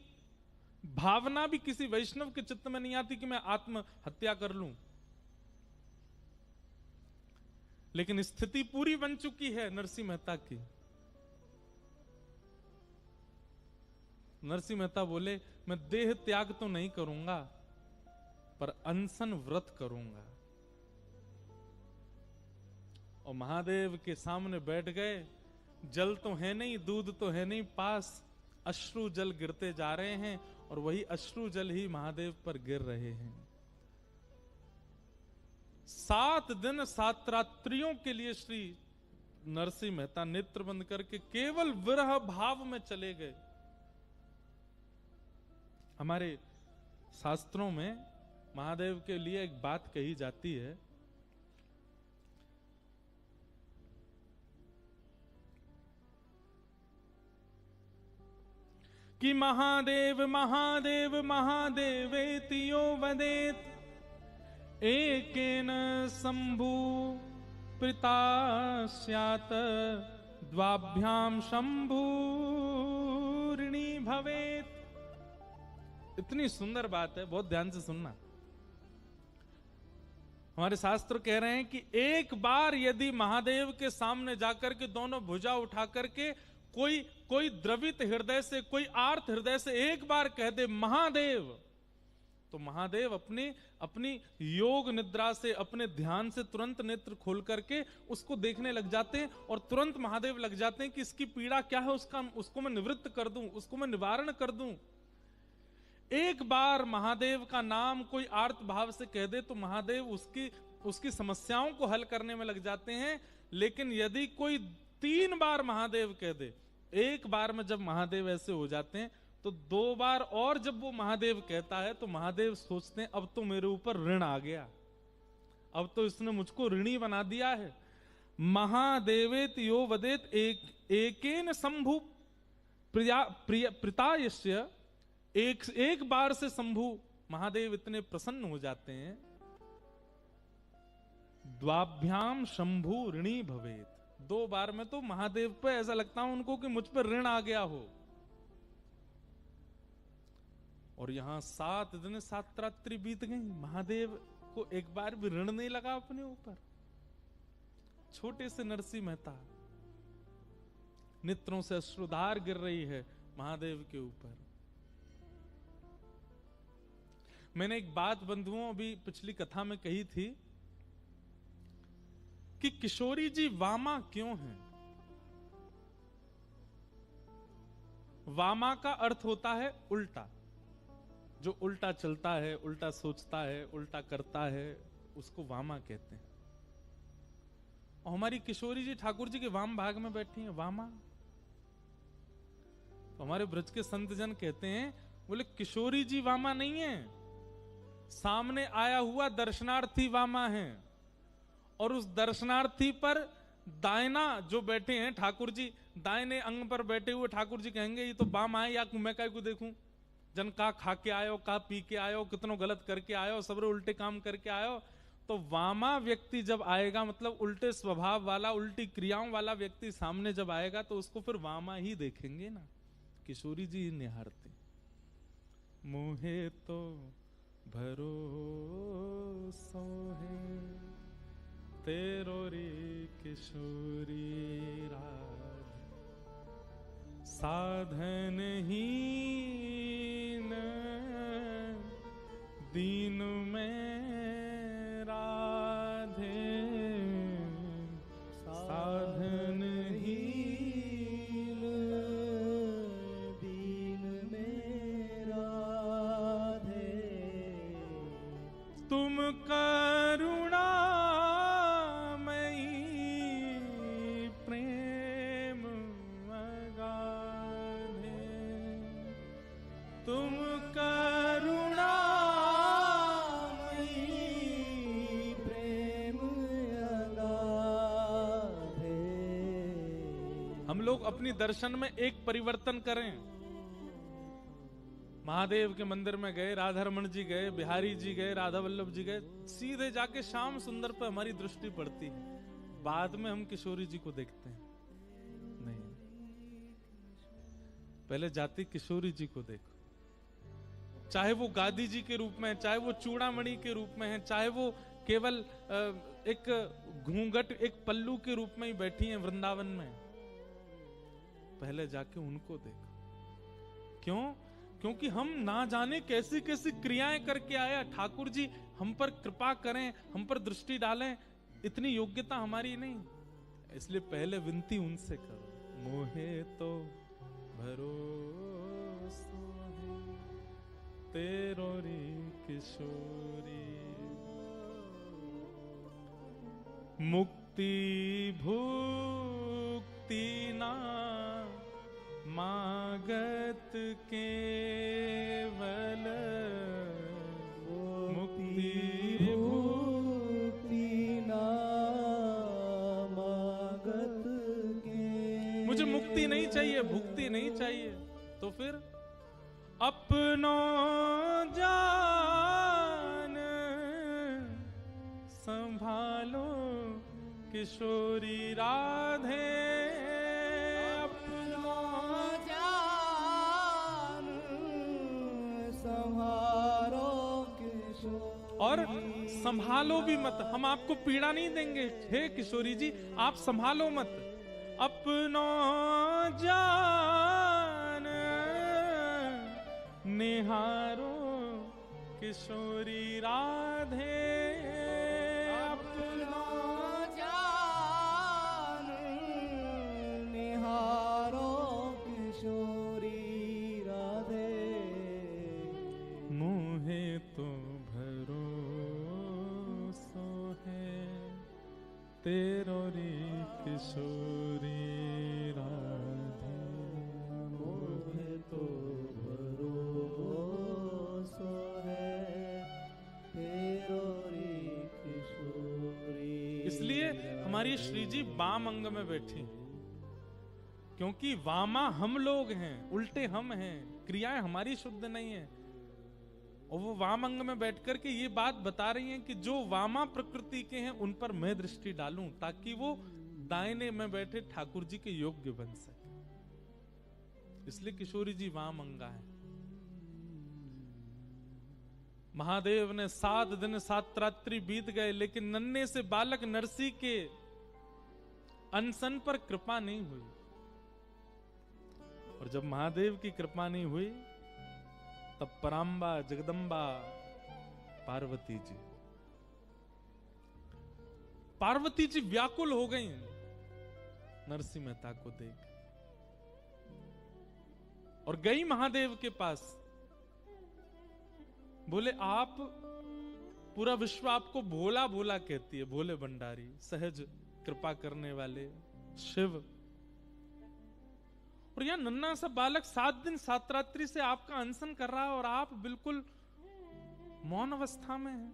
S1: भावना भी किसी वैष्णव के चित्त में नहीं आती कि मैं आत्महत्या कर लूं। लेकिन स्थिति पूरी बन चुकी है नरसिंह मेहता की। नरसिंह मेहता बोले, मैं देह त्याग तो नहीं करूंगा, पर अनशन व्रत करूंगा। और महादेव के सामने बैठ गए। जल तो है नहीं, दूध तो है नहीं पास, अश्रु जल गिरते जा रहे हैं, और वही अश्रु जल ही महादेव पर गिर रहे हैं। 7 दिन 7 रात्रियों के लिए श्री नरसिंह मेहता नेत्र बंद करके केवल विरह भाव में चले गए। हमारे शास्त्रों में महादेव के लिए एक बात कही जाती है कि महादेव महादेव महादेवेति यो वदेत, एकेन शंभु प्रीता स्यात्, द्वाभ्याम शंभु ऋणी भवेत। इतनी सुंदर बात है, बहुत ध्यान से सुनना। हमारे शास्त्र कह रहे हैं कि एक बार यदि महादेव के सामने जाकर के दोनों भुजा उठा करके कोई द्रवित हृदय से, कोई आर्त हृदय से एक बार कह दे महादेव, तो महादेव अपनी योग निद्रा से, अपने ध्यान से तुरंत नेत्र खोल करके उसको देखने लग जाते हैं, और तुरंत महादेव लग जाते हैं कि इसकी पीड़ा क्या है, उसको मैं निवृत्त कर दूं, उसको मैं निवारण कर दूं। एक बार महादेव का नाम कोई आर्त भाव से कह दे तो महादेव उसकी समस्याओं को हल करने में लग जाते हैं। लेकिन यदि कोई 3 बार महादेव कह दे, एक बार में जब महादेव ऐसे हो जाते हैं, तो 2 बार और जब वो महादेव कहता है तो महादेव सोचते हैं अब तो मेरे ऊपर ऋण आ गया, अब तो इसने मुझको ऋणी बना दिया है। महादेवेत यो वदेत एकेन शंभु प्रीतायस्य, एक बार से शंभु महादेव इतने प्रसन्न हो जाते हैं। द्वाभ्याम शंभु ऋणी भवेत, 2 बार में तो महादेव पे ऐसा लगता है उनको कि मुझ पर ऋण आ गया हो। और यहां 7 दिन 7 रात्रि बीत गई, महादेव को एक बार भी ऋण नहीं लगा अपने ऊपर। छोटे से नरसिंह मेहता, नेत्रों से अश्रुधार गिर रही है महादेव के ऊपर। मैंने एक बात बंधुओं अभी पिछली कथा में कही थी कि किशोरी जी वामा क्यों हैं। वामा का अर्थ होता है उल्टा, जो उल्टा चलता है, उल्टा सोचता है, उल्टा करता है, उसको वामा कहते हैं। और हमारी किशोरी जी ठाकुर जी के वाम भाग में बैठी हैं, वामा। तो हमारे ब्रज के संत जन कहते हैं, बोले किशोरी जी वामा नहीं है, सामने आया हुआ दर्शनार्थी वामा है। और उस दर्शनार्थी पर दायना जो बैठे हैं ठाकुर जी, दाहिने अंग पर बैठे हुए ठाकुर जी कहेंगे ये तो वाम आए, या मैं काय को देखूं, जन का खा के आयो, का पी के आयो, कितनो गलत करके आयो, सबरे उल्टे काम करके आयो। तो वामा व्यक्ति जब आएगा, मतलब उल्टे स्वभाव वाला, उल्टी क्रियाओं वाला व्यक्ति सामने जब आएगा तो उसको फिर वामा ही देखेंगे ना। किशोरी जी निहारते, मुहे तो भरोसो है तेरो रे किशोरी राधे, साधन हीन दीन में राधे, साधन हीन
S2: दीन में राधे,
S1: तुम करुणामयी प्रेम अगाधे, तुम
S2: करुणामयी प्रेम अगाधे।
S1: हम लोग अपनी दर्शन में एक परिवर्तन करें। महादेव के मंदिर में गए, राधारमण जी गए, बिहारी जी गए, राधा वल्लभ जी गए, सीधे जाके श्याम सुंदर पर हमारी दृष्टि पड़ती है, बाद में हम किशोरी जी को देखते हैं। नहीं, पहले जाती किशोरी जी को देखो, चाहे वो गादी जी के रूप में, चाहे वो चूड़ामणि के रूप में है, चाहे वो केवल एक घूंघट, एक पल्लू के रूप में ही बैठी हैं वृंदावन में, पहले जाके उनको देखो। क्यों? क्योंकि हम ना जाने कैसी कैसी क्रियाएं करके आया। ठाकुर जी हम पर कृपा करें, हम पर दृष्टि डालें, इतनी योग्यता हमारी नहीं, इसलिए पहले विनती उनसे करो। मोहे तो भरोसा है तेरो रे किशोरी, मुक्ति भुक्ति ना मागत केवल, मुक्ति
S2: भुक्ति ना मागत के।
S1: मुझे मुक्ति नहीं चाहिए, भुक्ति नहीं चाहिए, तो फिर अपनो जान संभालो किशोरी राधे, और संभालो भी मत, हम आपको पीड़ा नहीं देंगे। हे किशोरी जी, आप संभालो मत, अपनो जान निहारो किशोरी राधे,
S2: अपनो जान निहारो किशोरी राधे,
S1: मुहे तो भरोसो है तेरो रे किशोरी राधे,
S2: मुहे तो भरोसो है तेरो रे किशोरी।
S1: इसलिए हमारी श्री जी वाम अंग में बैठी, क्योंकि वामा हम लोग हैं, उल्टे हम हैं, क्रियाएं हमारी शुद्ध नहीं है, और वो वाम अंग में बैठकर के ये बात बता रही हैं कि जो वामा प्रकृति के हैं उन पर मैं दृष्टि डालूं, ताकि वो दाहिने में बैठे ठाकुर जी के योग्य बन सके। इसलिए किशोरी जी वाम अंगा है। महादेव ने 7 दिन 7 रात्रि बीत गए, लेकिन नन्हे से बालक नरसी के अनशन पर कृपा नहीं हुई। और जब महादेव की कृपा नहीं हुई, तब पराम्बा जगदम्बा पार्वती जी व्याकुल हो गई नरसिंह मेहता को देख, और गई महादेव के पास। बोले, आप, पूरा विश्व आपको भोला भोला कहती है, भोले भंडारी, सहज कृपा करने वाले शिव, और यह नन्हा सा बालक 7 दिन 7 रात्रि से आपका अनशन कर रहा है, और आप बिल्कुल मौन अवस्था में हैं।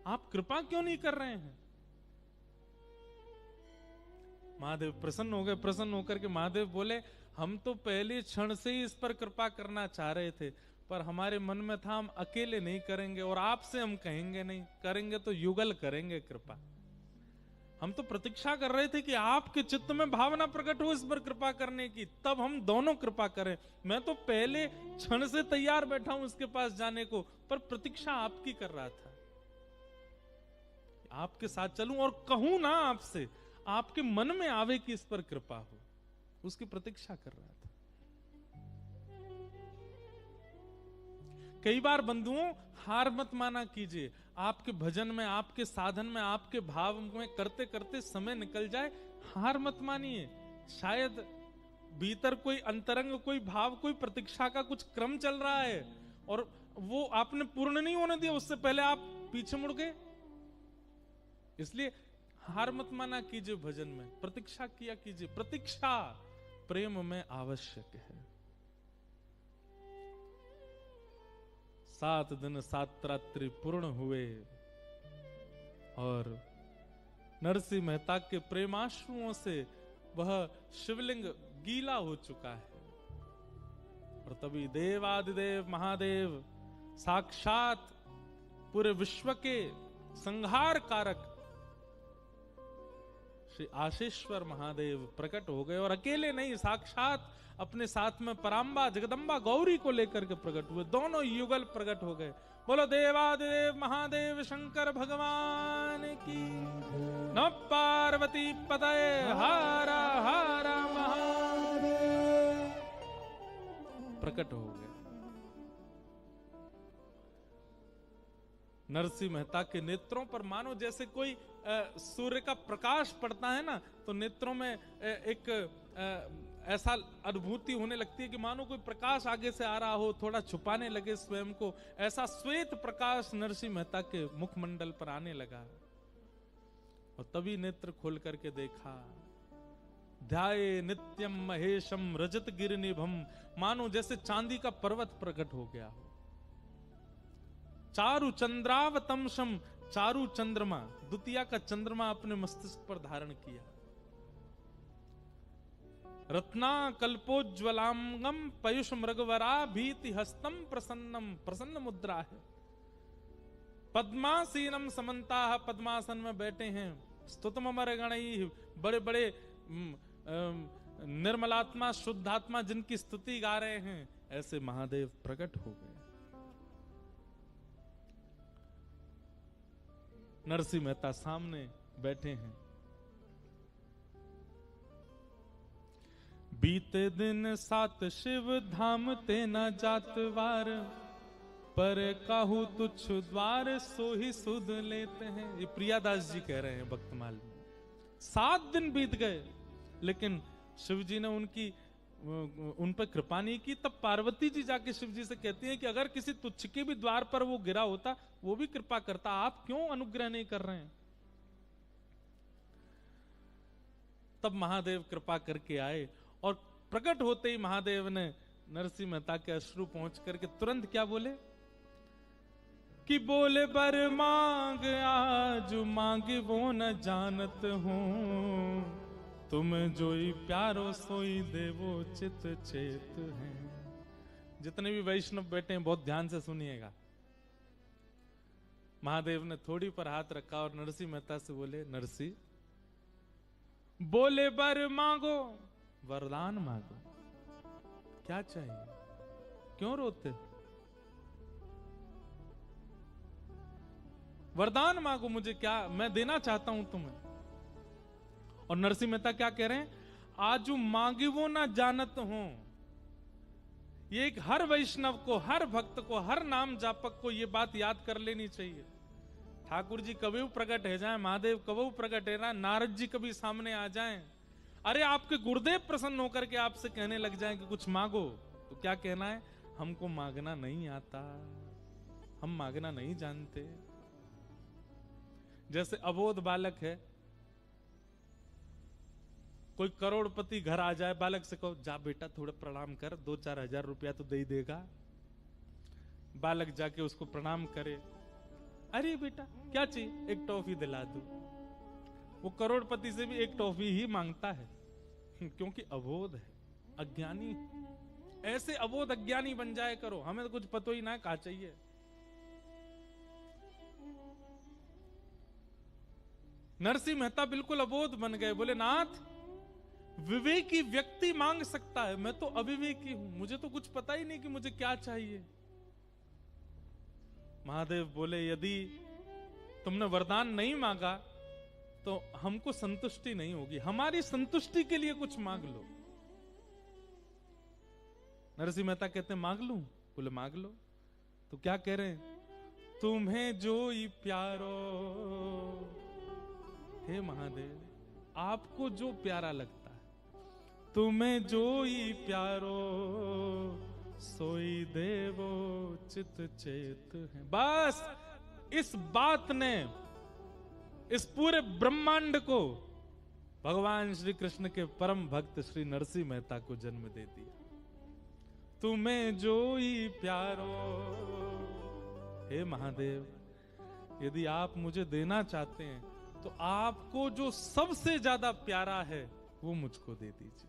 S1: आप कृपा क्यों नहीं कर रहे हैं? महादेव प्रसन्न हो गए। प्रसन्न होकर के महादेव बोले, हम तो पहले क्षण से ही इस पर कृपा करना चाह रहे थे, पर हमारे मन में था हम अकेले नहीं करेंगे और आपसे हम कहेंगे नहीं, करेंगे तो युगल करेंगे कृपा। हम तो प्रतीक्षा कर रहे थे कि आपके चित्त में भावना प्रकट हो इस पर कृपा करने की, तब हम दोनों कृपा करें। मैं तो पहले क्षण से तैयार बैठा हूं उसके पास जाने को, पर प्रतीक्षा आपकी कर रहा था, आपके साथ चलूं और कहूं ना आपसे, आपके मन में आवे कि इस पर कृपा हो, उसकी प्रतीक्षा कर रहा था। कई बार बंधुओं हार मत माना कीजिए, आपके भजन में, आपके साधन में, आपके भाव में करते करते समय निकल जाए, हार मत मानिए। शायद भीतर कोई अंतरंग, कोई भाव, कोई प्रतीक्षा का कुछ क्रम चल रहा है और वो आपने पूर्ण नहीं होने दिया, उससे पहले आप पीछे मुड़ गए। इसलिए हार मत माना कीजिए, भजन में प्रतीक्षा किया कीजिए। प्रतीक्षा प्रेम में आवश्यक है। 7 दिन 7 रात्रि पूर्ण हुए और नरसिंह मेहता के प्रेमाश्रुओं से वह शिवलिंग गीला हो चुका है। और तभी देवादिदेव महादेव साक्षात पूरे विश्व के संहार कारक श्री आशीश्वर महादेव प्रकट हो गए और अकेले नहीं, साक्षात अपने साथ में परांबा जगदंबा गौरी को लेकर के प्रकट हुए। दोनों युगल प्रकट हो गए। बोलो देवादिदेव महादेव शंकर भगवान की। नमः पार्वती पतये हारा हारा महादेव। प्रकट हो गए। नरसिंह मेहता के नेत्रों पर मानो जैसे कोई सूर्य का प्रकाश पड़ता है ना, तो नेत्रों में एक ऐसा अनुभूति होने लगती है कि मानो कोई प्रकाश आगे से आ रहा हो, थोड़ा छुपाने लगे स्वयं को। ऐसा श्वेत प्रकाश नरसिंह मेहता के मुखमंडल पर आने लगा और तभी नेत्र खोल करके देखा, ध्याये नित्यम महेशम रजत गिरिनिभम, मानो जैसे चांदी का पर्वत प्रकट हो गया हो। चारु चंद्रावतमशम, चारु चंद्रमा, द्वितीया का चंद्रमा अपने मस्तिष्क पर धारण किया। रत्ना कल्पोज्वलांगम पयुष मृगवरा भीति हस्तम प्रसन्नम, प्रसन्न मुद्रा है। पद्मासीनम समन्ता, पद्मासन में बैठे हैं। स्तुतम अमर गणई, बड़े बड़े निर्मलात्मा शुद्धात्मा जिनकी स्तुति गा रहे हैं, ऐसे महादेव प्रकट हो गए। नरसिंह मेहता सामने बैठे हैं। बीते दिन 7 शिव धाम ते न जातवार, पर काहू तुच्छ द्वार सो ही सुध लेते हैं। ये प्रियादास जी कह रहे हैं भक्तमाल में। 7 दिन बीत गए लेकिन शिव जी ने उन पर कृपा नहीं की। तब पार्वती जी जाके शिव जी से कहती हैं कि अगर किसी तुच्छ के भी द्वार पर वो गिरा होता, वो भी कृपा करता, आप क्यों अनुग्रह नहीं कर रहे हैं? तब महादेव कृपा करके आए और प्रकट होते ही महादेव ने नरसिंह मेहता के अश्रु पहुंच करके तुरंत क्या बोले कि बोले बर मांग आज मांग वो न जानत हूं, तुम जोई प्यारो सोई देवो चित चेत है। जितने भी वैष्णव बैठे हैं बहुत ध्यान से सुनिएगा। महादेव ने थोड़ी पर हाथ रखा और नरसिंह मेहता से बोले, नरसिंह बोले बर मांगो, वरदान मांगो, क्या चाहिए, क्यों रोते? वरदान मांगो, मुझे क्या, मैं देना चाहता हूं तुम्हें। और नरसिंह मेहता क्या कह रहे हैं, आजू मांगे वो ना जानत हो। ये एक हर वैष्णव को, हर भक्त को, हर नाम जापक को ये बात याद कर लेनी चाहिए। ठाकुर जी कभी प्रकट है जाए, महादेव कभी प्रकट है ना, नारद जी कभी सामने आ जाएं, अरे आपके गुरुदेव प्रसन्न होकर के आपसे कहने लग जाएं कि कुछ मांगो, तो क्या कहना है, हमको मांगना नहीं आता, हम मांगना नहीं जानते। जैसे अबोध बालक है, कोई करोड़पति घर आ जाए, बालक से कहो जा बेटा थोड़ा प्रणाम कर, 2-4 हजार रुपया तो दे ही देगा। बालक जाके उसको प्रणाम करे, अरे बेटा क्या चाहिए, एक टॉफी दिला दो। वो करोड़पति से भी एक टॉफी ही मांगता है, क्योंकि अबोध है, अज्ञानी है। ऐसे अबोध अज्ञानी बन जाए करो, हमें तो कुछ पता ही ना है कहा चाहिए। नरसिंह मेहता बिल्कुल अबोध बन गए, बोले नाथ विवेकी व्यक्ति मांग सकता है, मैं तो अविवेकी हूं, मुझे तो कुछ पता ही नहीं कि मुझे क्या चाहिए। महादेव बोले यदि तुमने वरदान नहीं मांगा तो हमको संतुष्टि नहीं होगी, हमारी संतुष्टि के लिए कुछ मांग लो। नरसिंह मेहता कहते हैं मांग लूं? बोले मांग लो। तो क्या कह रहे हैं? तुम्हें जो ही प्यारो, हे महादेव आपको जो प्यारा लगता है, तुम्हें जो ही प्यारो सोई देवो चित चेत है। बस इस बात ने इस पूरे ब्रह्मांड को भगवान श्री कृष्ण के परम भक्त श्री नरसिंह मेहता को जन्म दे दिया। तुम्हें जो ही प्यारो, हे महादेव यदि आप मुझे देना चाहते हैं तो आपको जो सबसे ज्यादा प्यारा है वो मुझको दे दीजिए।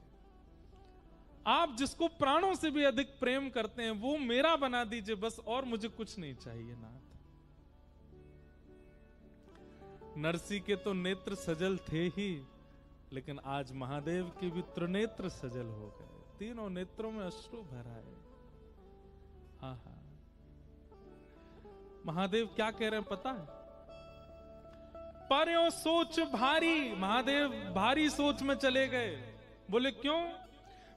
S1: आप जिसको प्राणों से भी अधिक प्रेम करते हैं वो मेरा बना दीजिए, बस और मुझे कुछ नहीं चाहिए नाथ। नरसिंह के तो नेत्र सजल थे ही, लेकिन आज महादेव के भी त्रिनेत्र सजल हो गए, तीनों नेत्रों में अश्रु भरा है। हाँ हाँ, महादेव क्या कह रहे हैं पता है? पर्यो सोच भारी, महादेव भारी सोच में चले गए। बोले क्यों?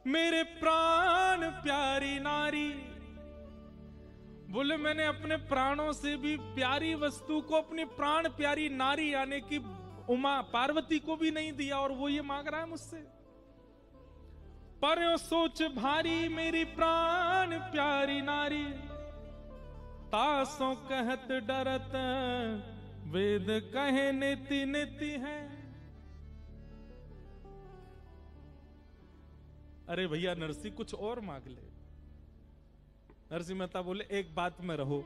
S1: मेरे प्राण प्यारी नारी, बोले मैंने अपने प्राणों से भी प्यारी वस्तु को अपनी प्राण प्यारी नारी यानी कि उमा पार्वती को भी नहीं दिया, और वो ये मांग रहा है मुझसे। पर्यो सोच भारी मेरी प्राण प्यारी नारी, तासों कहत डरत वेद कहे नीति नीति है। अरे भैया नरसिंह कुछ और मांग ले। नरसिंह मेहता बोले एक बात में रहो,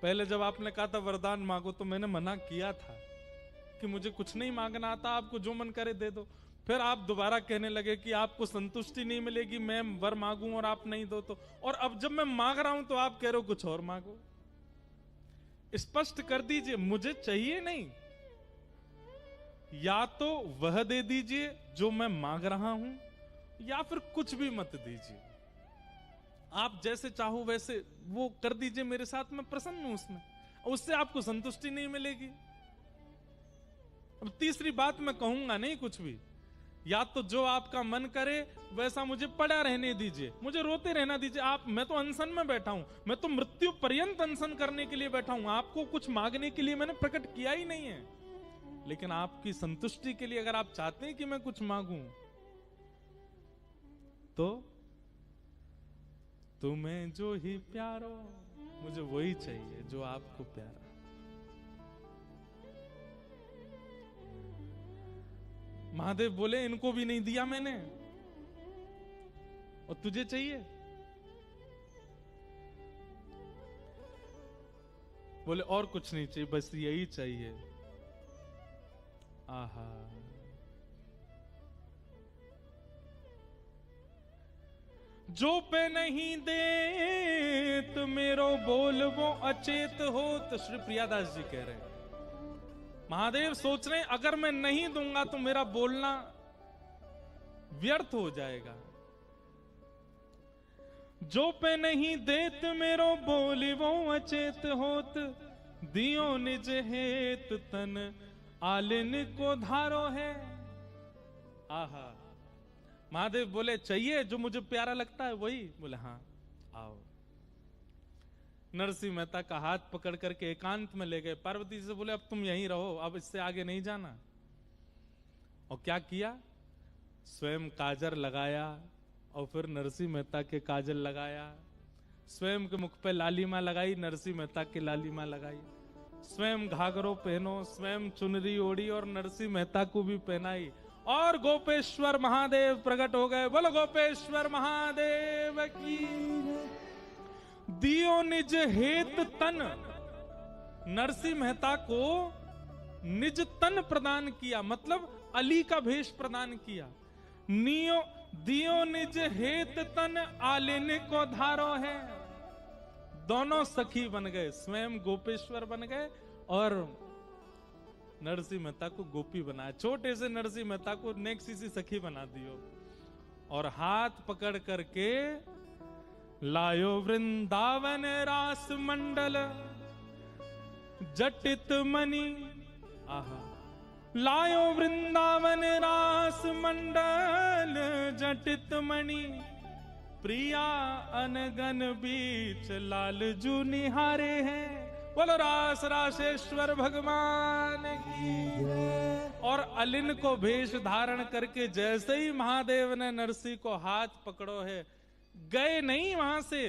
S1: पहले जब आपने कहा था वरदान मांगो तो मैंने मना किया था कि मुझे कुछ नहीं मांगना आता, आपको जो मन करे दे दो। फिर आप दोबारा कहने लगे कि आपको संतुष्टि नहीं मिलेगी मैं वर मांगूं और आप नहीं दो तो, और अब जब मैं मांग रहा हूं तो आप कह रहे हो कुछ और मांगो। स्पष्ट कर दीजिए, मुझे चाहिए नहीं, या तो वह दे दीजिए जो मैं मांग रहा हूं या फिर कुछ भी मत दीजिए। आप जैसे चाहो वैसे वो कर दीजिए मेरे साथ, मैं प्रसन्न हूं उसमें, उससे आपको संतुष्टि नहीं मिलेगी। अब तीसरी बात मैं कहूंगा नहीं कुछ भी, या तो जो आपका मन करे वैसा मुझे पड़ा रहने दीजिए, मुझे रोते रहना दीजिए। आप, मैं तो अनशन में बैठा हूं, मैं तो मृत्यु पर्यंत अनशन करने के लिए बैठा हूं, आपको कुछ मांगने के लिए मैंने प्रकट किया ही नहीं है। लेकिन आपकी संतुष्टि के लिए अगर आप चाहते हैं कि मैं कुछ मांगूं तो तुम्हें जो ही प्यारो, मुझे वही चाहिए जो आपको प्यारा। महादेव बोले इनको भी नहीं दिया मैंने, और तुझे चाहिए? बोले और कुछ नहीं चाहिए, बस यही चाहिए। आहा, जो पे नहीं दे तो मेरो बोल वो अचेत हो। तो श्री प्रियादास जी कह रहे हैं, महादेव सोच रहे हैं अगर मैं नहीं दूंगा तो मेरा बोलना व्यर्थ हो जाएगा। जो पे नहीं देत मेरो बोली वो अचेत होत, दियो निज हेत तन आलिन को धारो है। आहा, महादेव बोले चाहिए जो मुझे प्यारा लगता है वही? बोले हाँ आओ। नरसिंह मेहता का हाथ पकड़ करके एकांत में ले गए, पार्वती से बोले अब तुम यहीं रहो, अब इससे आगे नहीं जाना। और क्या किया? स्वयं काजर लगाया और फिर नरसिंह मेहता के काजल लगाया, स्वयं के मुख पे लालिमा लगाई, नरसिंह मेहता की लालिमा लगाई, स्वयं घाघरो पहनो, स्वयं चुनरी ओढ़ी और नरसिंह मेहता को भी पहनाई, और गोपेश्वर महादेव प्रकट हो गए। बोलो गोपेश्वर महादेव की। दियो निज हेत तन, नरसिंह मेहता को निज तन प्रदान किया, मतलब अली का भेष प्रदान किया। दियो निज हेत तन आलिन को धारो है। दोनों सखी बन गए, स्वयं गोपेश्वर बन गए और नरसिंह मेहता को गोपी बनाया। छोटे से नरसिंह मेहता को नेक्सी सी सखी बना दियो और हाथ पकड़ करके लायो वृंदावन रास मंडल जटित मणि। आहा, लायो वृंदावन रास मंडल जटित मणि। प्रिया अनगन बीच लालजू निहारे हैं। बोलो रास रासेश्वर भगवान की जय। और अलिन को भेष धारण करके जैसे ही महादेव ने नरसिंह को हाथ पकड़ो है, गए नहीं वहां से,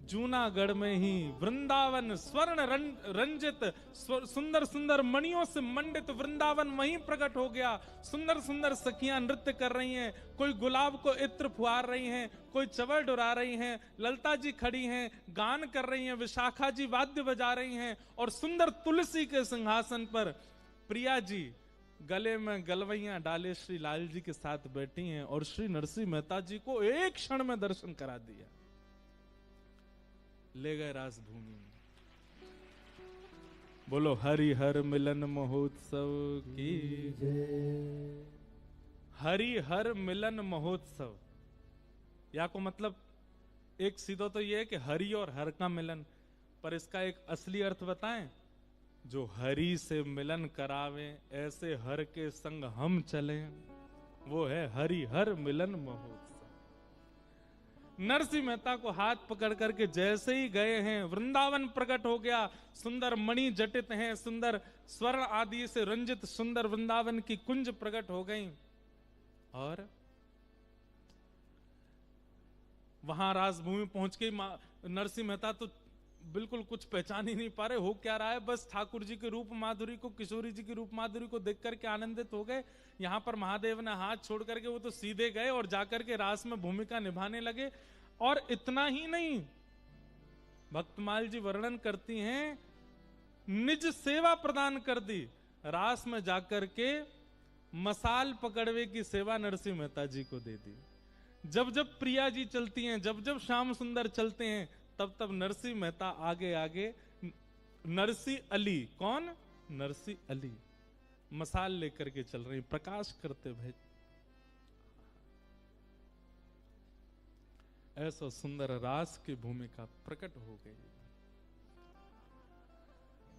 S1: जूनागढ़ में ही वृंदावन स्वर्ण रंजित सुंदर सुंदर मणियों से मंडित वृंदावन वहीं प्रकट हो गया। सुंदर सुंदर सखियां नृत्य कर रही हैं, कोई गुलाब को इत्र फुहार रही हैं, कोई चवर डुरा रही हैं, ललता जी खड़ी हैं गान कर रही हैं, विशाखा जी वाद्य बजा रही हैं और सुंदर तुलसी के सिंहासन पर प्रिया जी गले में गलवैया डाले श्री लाल जी के साथ बैठी हैं और श्री नरसिंह मेहता जी को एक क्षण में दर्शन करा दिया, ले गए राजभूमि में। बोलो हरिहर मिलन महोत्सव की जय। हरिहर मिलन महोत्सव, या को मतलब एक सीधा तो ये है कि हरि और हर का मिलन, पर इसका एक असली अर्थ बताएं। जो हरि से मिलन करावे ऐसे हर के संग हम चलें, वो है हरिहर मिलन महोत्सव। नरसिंह मेहता को हाथ पकड़ करके जैसे ही गए हैं, वृंदावन प्रकट हो गया। सुंदर मणि जटित हैं, सुंदर स्वर्ण आदि से रंजित सुंदर वृंदावन की कुंज प्रकट हो गई। और वहां राजभूमि पहुंच के नरसिंह मेहता तो बिल्कुल कुछ पहचान ही नहीं पा रहे, हो क्या रहा है। बस ठाकुर जी के रूप माधुरी को, किशोरी जी की रूप माधुरी को देख करके आनंदित हो गए। यहाँ पर महादेव ने हाथ छोड़ करके वो तो सीधे गए और जाकर के रास में भूमिका निभाने लगे। और इतना ही नहीं, भक्तमाल जी वर्णन करती हैं, निज सेवा प्रदान कर दी। रास में जाकर के मसाल पकड़वे की सेवा नरसिंह मेहता जी को दे दी। जब जब प्रिया जी चलती हैं, जब जब श्याम सुंदर चलते हैं, तब तब नरसिंह मेहता आगे आगे, नरसिंह अली, कौन? नरसिंह अली मसाल लेकर के चल रही, प्रकाश करते भाई। ऐसा सुंदर रास की भूमिका प्रकट हो गई।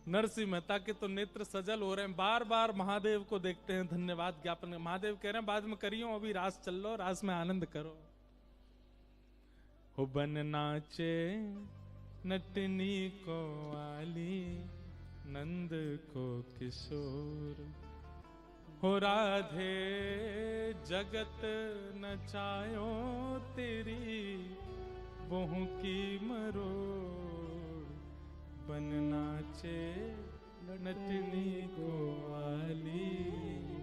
S1: नरसिंह मेहता के तो नेत्र सजल हो रहे हैं, बार बार महादेव को देखते हैं, धन्यवाद ज्ञापन। महादेव कह रहे हैं बाद में करियो, अभी रास चल लो, रास में आनंद करो। हो बन नाचे नटनी को आली, नंद को किशोर। हो राधे जगत नचायो तेरी, बहू की मरोड़। बन नाचे नटनी को आली,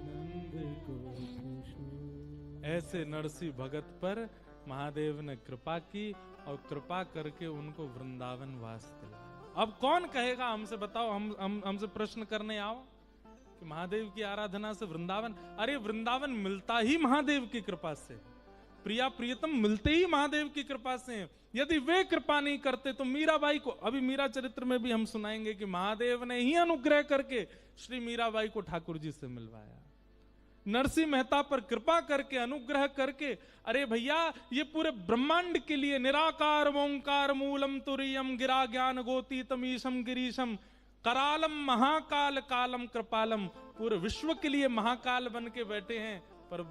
S1: नंद को किशोर। ऐसे नरसिंह भगत पर महादेव ने कृपा की और कृपा करके उनको वृंदावन वास दिलाया। अब कौन कहेगा हमसे, बताओ, हमसे प्रश्न करने आओ कि महादेव की आराधना से वृंदावन। अरे वृंदावन मिलता ही महादेव की कृपा से, प्रिया प्रियतम मिलते ही महादेव की कृपा से। यदि वे कृपा नहीं करते तो मीराबाई को, अभी मीरा चरित्र में भी हम सुनाएंगे कि महादेव ने ही अनुग्रह करके श्री मीराबाई को ठाकुर जी से मिलवाया। नरसिंह मेहता पर कृपा करके, अनुग्रह करके। अरे भैया, ये पूरे ब्रह्मांड के लिए निराकार ओंकार मूलम तुरीयम गिरा ज्ञान गोती तमीशम गिरीशम करालम महाकाल कालम कृपालम, पूरे विश्व के लिए महाकाल बन के बैठे हैं। पर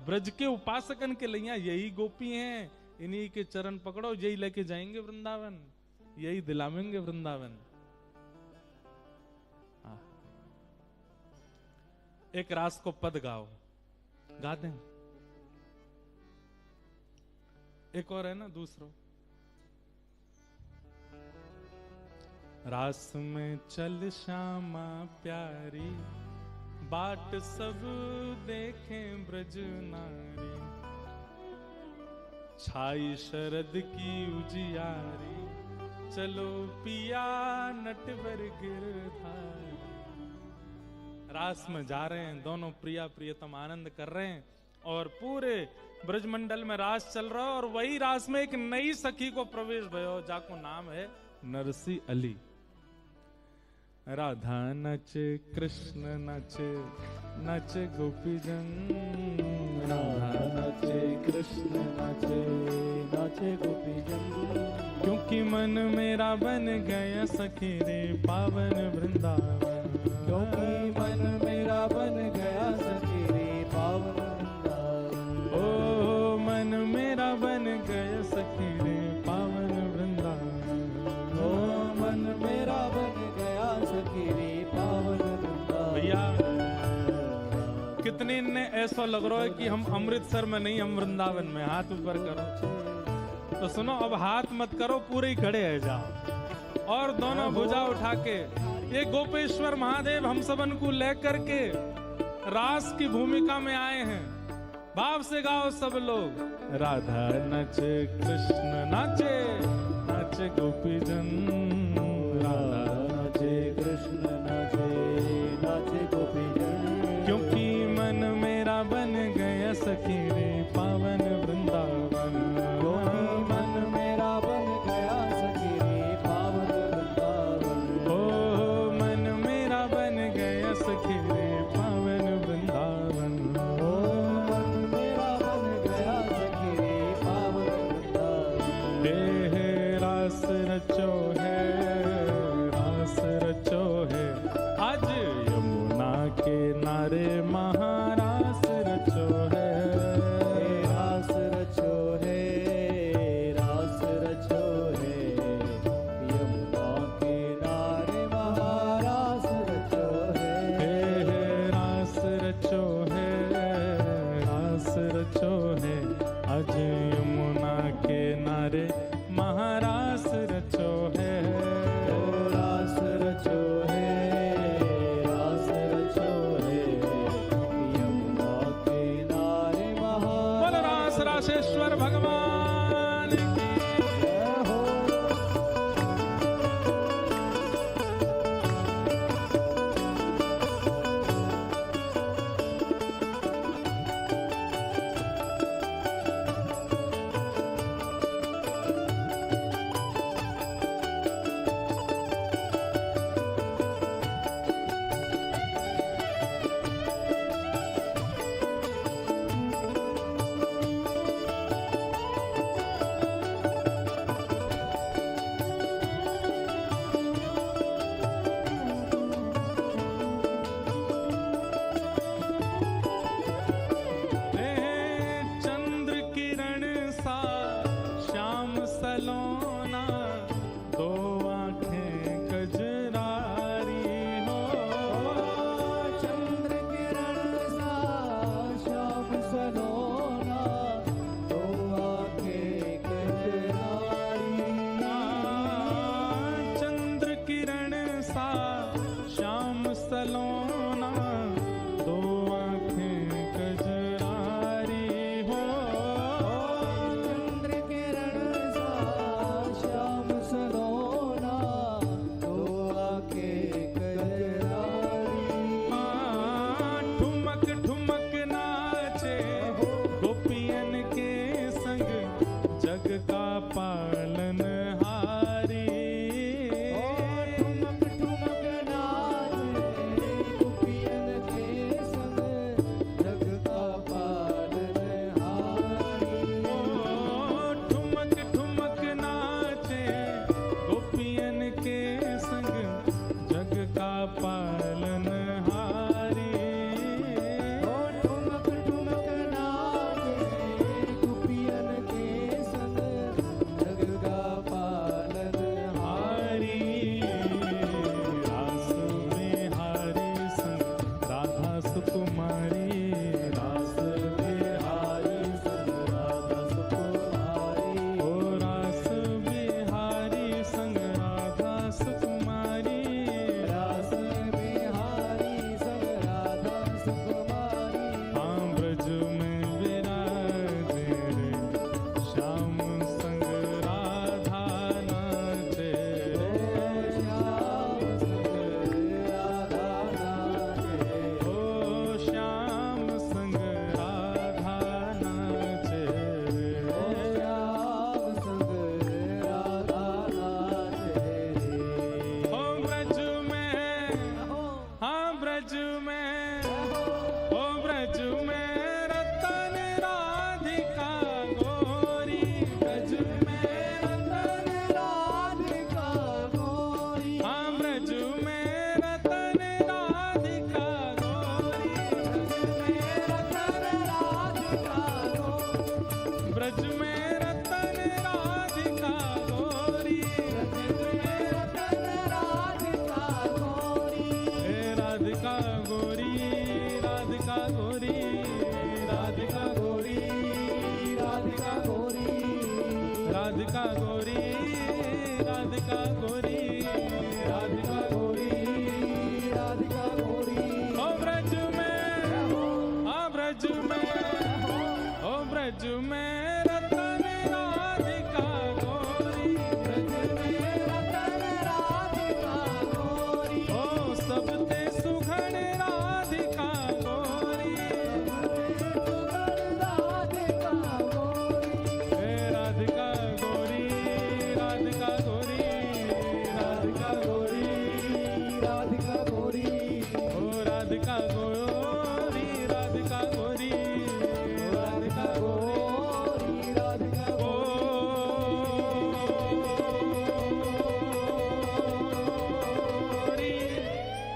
S1: ब्रज के उपासकन के लिए यही गोपी हैं, इन्हीं के चरण पकड़ो, यही लेके जाएंगे वृंदावन, यही दिलावेंगे वृंदावन। एक रास को पद गाओ, गा दें। एक और है ना दूसरा। रास में चल श्यामा प्यारी, बाट सब देखें ब्रज नारी। छाई शरद की उजियारी, चलो पिया नटवर गिरधारी। रास में जा रहे हैं, दोनों प्रिया प्रियतम आनंद कर रहे हैं। और पूरे ब्रजमंडल में रास चल रहा है और वही रास में एक नई सखी को प्रवेश भयो जाको नाम है नरसी अली। राधा नचे कृष्ण नचे नचे गोपीजन,
S2: राधा नचे कृष्ण नचे नाचे गोपीजन,
S1: क्योंकि मन मेरा बन गया सखी रे पावन वृंदावन,
S2: क्योंकि मन मेरा बन गया सखी रे पावन वृंदावन।
S1: ओ मन मेरा बन गया सखी रे पावन वृंदावन,
S2: ओ मन मेरा बन गया सखी रे पावन वृंदावन।
S1: भैया कितने ने ऐसा लग रहा है कि हम अमृतसर में नहीं हम वृंदावन में, हाथ ऊपर करो। तो सुनो, अब हाथ मत करो, पूरे ही खड़े है जाओ और दोनों भुजा उठा के ये गोपेश्वर महादेव हम सबन को लेकर के रास की भूमिका में आए हैं। भाव से गाओ सब लोग, राधा नचे कृष्ण नाचे नाचे गोपीजन, राधा
S2: नाचे कृष्ण नाचे नाचे गोपीजन,
S1: क्योंकि मन मेरा बन गया सखी रे पावन वृंदावन,
S2: क्योंकि मन मेरा बन गया सखी रे पावन वृंदावन।
S1: ओ मन मेरा बन गया सखी रे पावन वृंदावन,
S2: ओ मन मेरा बन गया सखी रे पावन वृंदावन।
S1: हे रास रचो है, रास रचो है, आज यमुना के नारे महारास रचो है,
S2: रास रचो है, रास रचो है, यमुना किनारे महारास रचो है।
S1: हे रास रचो है, रास रचो है, आज यमुना के नारे महारास रचो है,
S2: ओ रास रचो है, रास रचो है, यमुना किनारे
S1: बोल रास रासेश्वर भगवान की।
S2: जय हो।
S1: चंद्र किरण सा श्याम सलोना, दो आंखें कजरारी हो,
S2: चंद्र किरण सा श्याम सलोना, दो आंखें कजरारी।
S1: चंद्र किरण सा श्याम सलोना, दो आंखें कजरारी हो,
S2: चंद्र किरण सा श्याम सलोना, दो आंखें कजरारी।
S1: ठुमक ठुमक नाचे गोपियन के संग, जग का पालन हारी।
S2: ठुमक ठुमक राधिका गोरी,
S1: ओ राधिका गोरी, राधिका गोरी,
S2: राधिका गोरी, राधिका
S1: गोरी।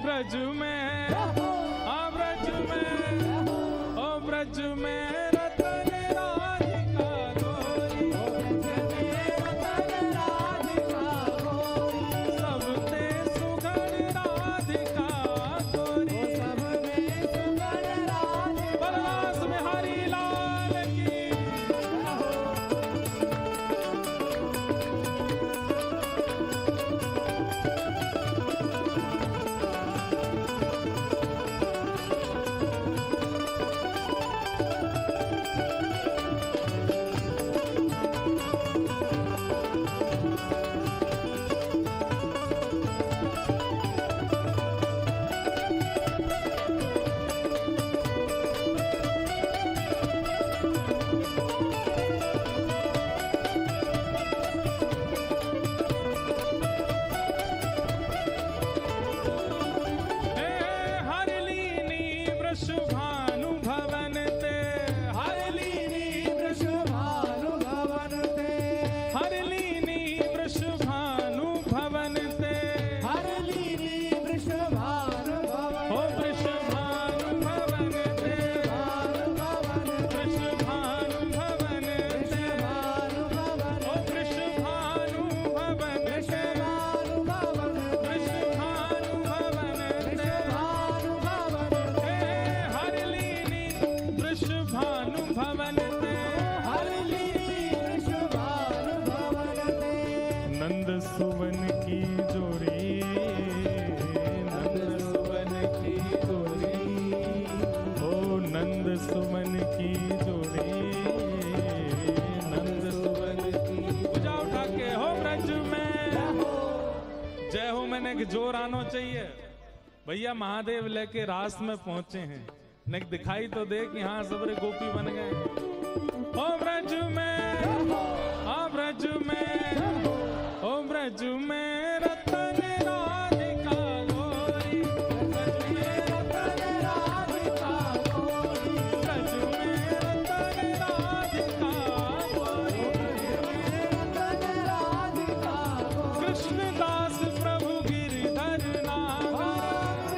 S1: ब्रज में, आ ब्रज में, ओ ब्रज में रतन राधिका गोरी,
S2: रतन राधिका गोरी,
S1: सबते सुघड़ राधिका गोरी।
S2: सब में सुंदर राधिका
S1: बलरास बिहारी लाल की। हरलीनी वृषभानु भवन ते, हरलीनी
S2: वृषभानु भवन ते,
S1: हरलीनी वृषभानु भवन ते,
S2: हरलीनी वृषभानु भवन,
S1: ओ वृषभानु भवन ते, वृषभानु भवन ते,
S2: भानु भवन,
S1: ओ वृषभानु भवन ते,
S2: भानु भवन,
S1: वृषभानु भवन ते,
S2: भानु भवन,
S1: हरलीनी वृषभानु भवन ते।
S2: हरलीनी वृषभानु भवन ते,
S1: नंद सुवन की जोड़ी, नंद सुवन की जोड़ी, ओ नंद सुवन की जोड़ी, नंद सुवन की। पूजा उठा के हो ब्रज में जय हो। मैंने कि जोर आना चाहिए भैया। महादेव लेके रास में पहुंचे हैं, ने दिखाई तो दे कि हाँ सबरे गोपी बन गए। ओ ब्रज में, आ ब्रज में, ओ ब्रज में रतन राधिका गोरी, ब्रज में रतन राधिका गोरी, ब्रज में रतन राधिका गोरी,
S2: रतन राधिका गोरी,
S1: कृष्णदास प्रभु गिरधर नागर,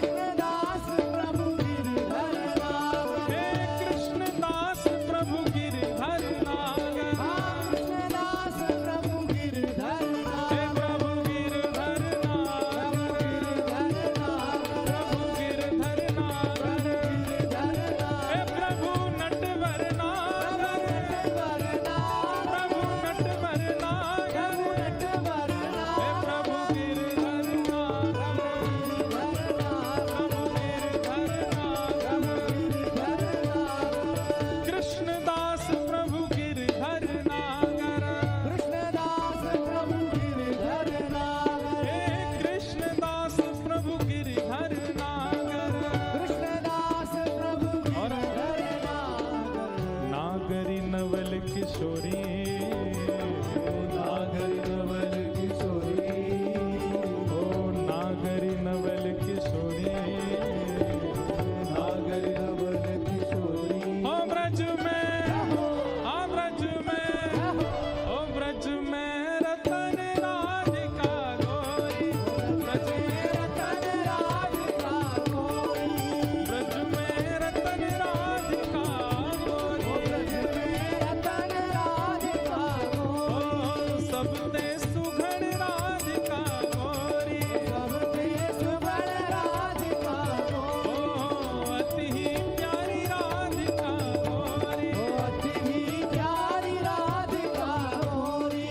S2: कृष्णदास प्रभु गिरधर नागर,
S1: हे कृष्णदास प्रभु गिरधर नागर,
S2: कृष्णदास प्रभु गिरधर नागर,
S1: हे प्रभु गिरधर नागर, प्रभु गिरधर नागर, हे प्रभु नटवर नागर, प्रभु नटवर नागर, हे प्रभु गिरधर नागर, कृष्णदास प्रभु गिरधर नागर,
S2: कृष्णदास प्रभु गिरधर नागर,
S1: हे कृष्णदास प्रभु गिरधर नागर,
S2: कृष्णदास प्रभु गिरधर नागर,
S1: नागरी नवल किशोरी,
S2: नागर नवल किशोरी,
S1: ओ नागरी नवल किशोरी,
S2: नागर नवल किशोरी,
S1: ओ ब्रज में, आ ब्रज में, ओ ब्रज में रतन राधिका गोरी, ब्रज में
S2: रतन राधिका गोरी,
S1: ब्रज में रतन राधिका गोरी,
S2: ब्रज में रतन राधिका गोरी,
S1: ओ सबते सुघड़ राधिका गोरी,
S2: सबते सुबल राधिका गोरी,
S1: ओ अति ही प्यारी राधिका गोरी,
S2: अति ही प्यारी राधिका गोरी,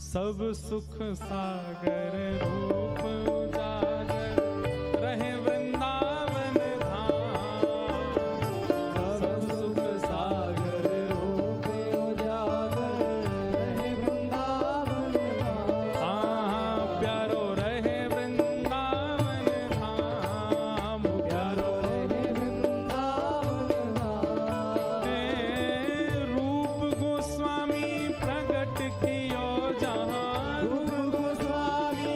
S1: सब सुख सागर रूप उजागर रहे वृंदावन धाम,
S2: सब सुख सागर रूप उजागर रहे वृंदावन धाम,
S1: हाँ प्यारो रहे वृंदावन धाम, प्यारो
S2: रहे वृंदावन धाम,
S1: हे रूप गोस्वामी प्रगट कियो जहाँ,
S2: रूप गोस्वामी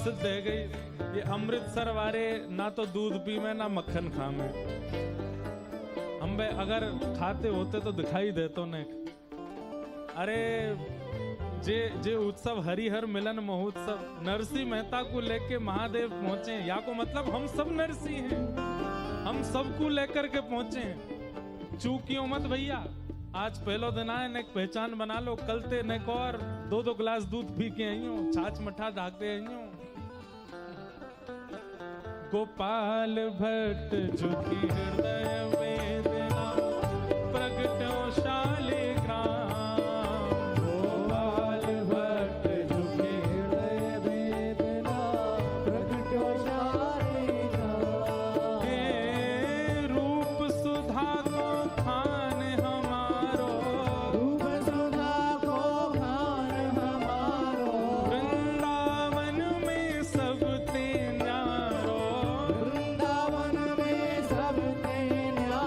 S1: प्रसिद्ध है गई ये अमृतसर वाले ना तो दूध पी में ना मक्खन खा में। हम बे अगर खाते होते तो दिखाई देतो ने। अरे जे उत्सव हरिहर मिलन महोत्सव नरसिंह मेहता को लेके महादेव पहुंचे, या को मतलब हम सब नरसिंह हैं, हम सबको लेकर के पहुंचे हैं। चूकियो मत भैया, आज पहलो दिन आए ने पहचान बना लो, कल ते ने और 2-2 गिलास दूध पी के आई हूँ, छाछ मठा धाकते आई हूँ। गोपाल भट्ट झुकी हृदय वेदना प्रगटो शालिग्राम।
S2: गोपाल भट्ट झुके हृदय वेदना प्रगटो शालिग्राम।
S1: हे रूप सुधा को खान हमारो,
S2: रूप सुधा को खान हमारो।
S1: वृंदावन में सब ते न्यारो।
S2: वृंदावन में सब ते न्यारो।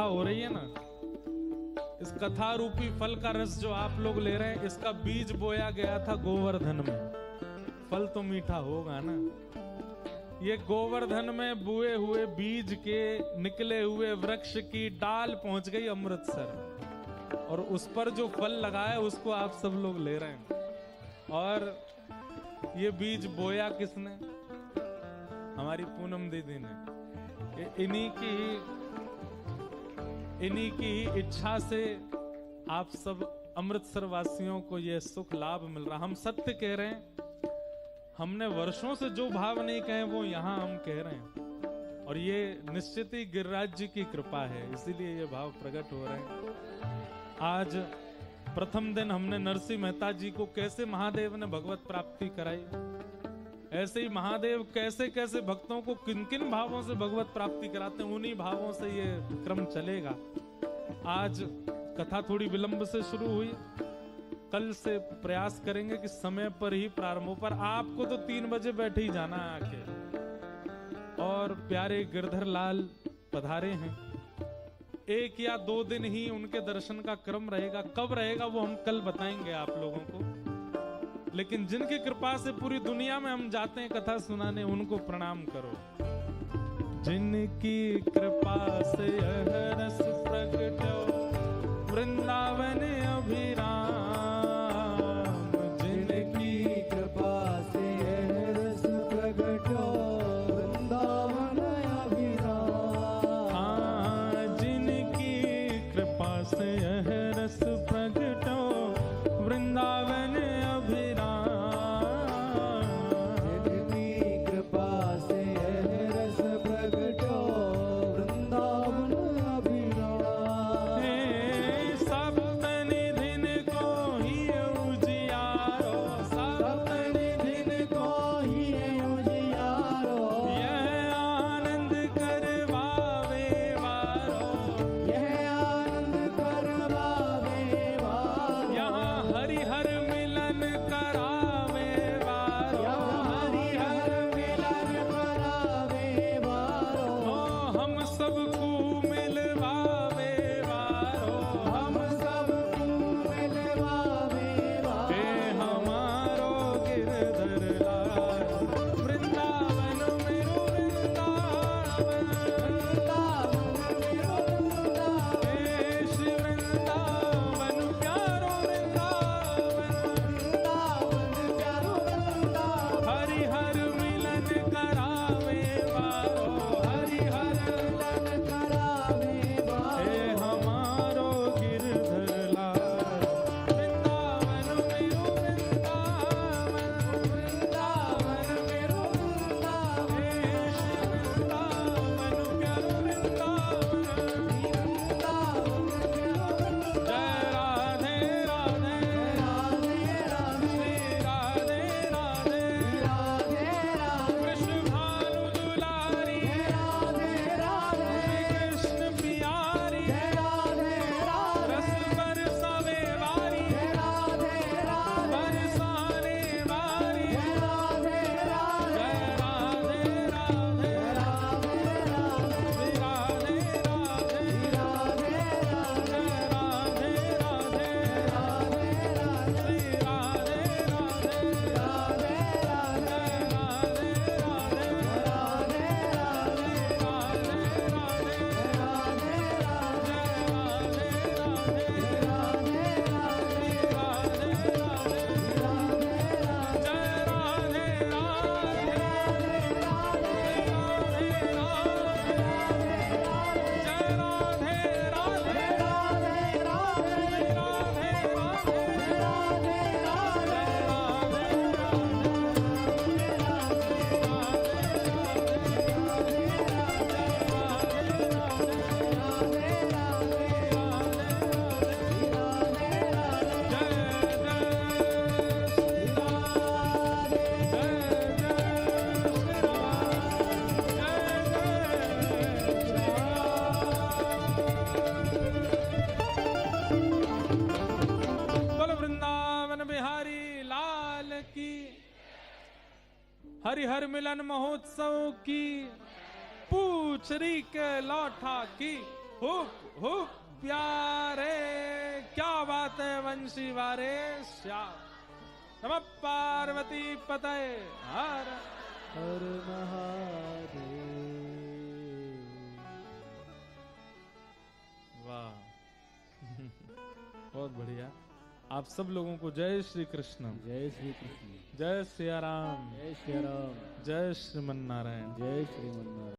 S1: हो रही है ना, इस कथा रूपी फल का रस जो आप लोग ले रहे हैं, इसका बीज बोया गया था गोवर्धन में। फल तो मीठा होगा ना। ये गोवर्धन में बुए हुए बीज के निकले हुए वृक्ष की डाल पहुंच गई अमृतसर, और उस पर जो फल लगा है उसको आप सब लोग ले रहे हैं। और ये बीज बोया किसने? हमारी पूनम दीदी ने। इन्हीं की ही इच्छा से आप सब अमृतसर वासियों को ये सुख लाभ मिल रहा। हम सत्य कह रहे हैं, हमने वर्षों से जो भाव नहीं कहे वो यहाँ हम कह रहे हैं, और ये निश्चित ही गिरिराज जी की कृपा है, इसीलिए ये भाव प्रकट हो रहे हैं। आज प्रथम दिन हमने नरसिंह मेहता जी को कैसे महादेव ने भगवत प्राप्ति कराई, ऐसे ही महादेव कैसे कैसे भक्तों को किन किन भावों से भगवत प्राप्ति कराते हैं, उन्हीं भावों से ये क्रम चलेगा। आज कथा थोड़ी विलंब से शुरू हुई, कल से प्रयास करेंगे कि समय पर ही प्रारंभ हो, पर आपको तो 3 बजे बैठे ही जाना है आके। और प्यारे गिरधर लाल पधारे हैं, 1 या 2 दिन ही उनके दर्शन का क्रम रहेगा, कब रहेगा वो हम कल बताएंगे आप लोगों को। लेकिन जिनकी कृपा से पूरी दुनिया में हम जाते हैं कथा सुनाने, उनको प्रणाम करो। जिनकी कृपा से रस प्रगटो वृंदावन अभिराम,
S2: जिनकी कृपा से रस प्रगटो वृंदावन अभिराम।
S1: हाँ, जिनकी कृपा से रस प्रगटो वृंदावन हरिहर मिलन महोत्सव की, पूछरी के लौठा की। हुक हुक प्यारे, क्या बात है वंशी वारे श्याम। नमः पार्वती पतये हर
S2: हर महादेव।
S1: वाह बहुत बढ़िया। आप सब लोगों को जय श्री कृष्ण,
S2: जय श्री कृष्ण,
S1: जय सिया राम,
S2: जय श्री राम,
S1: जय श्रीमन नारायण।
S2: जय श्रीमन नारायण।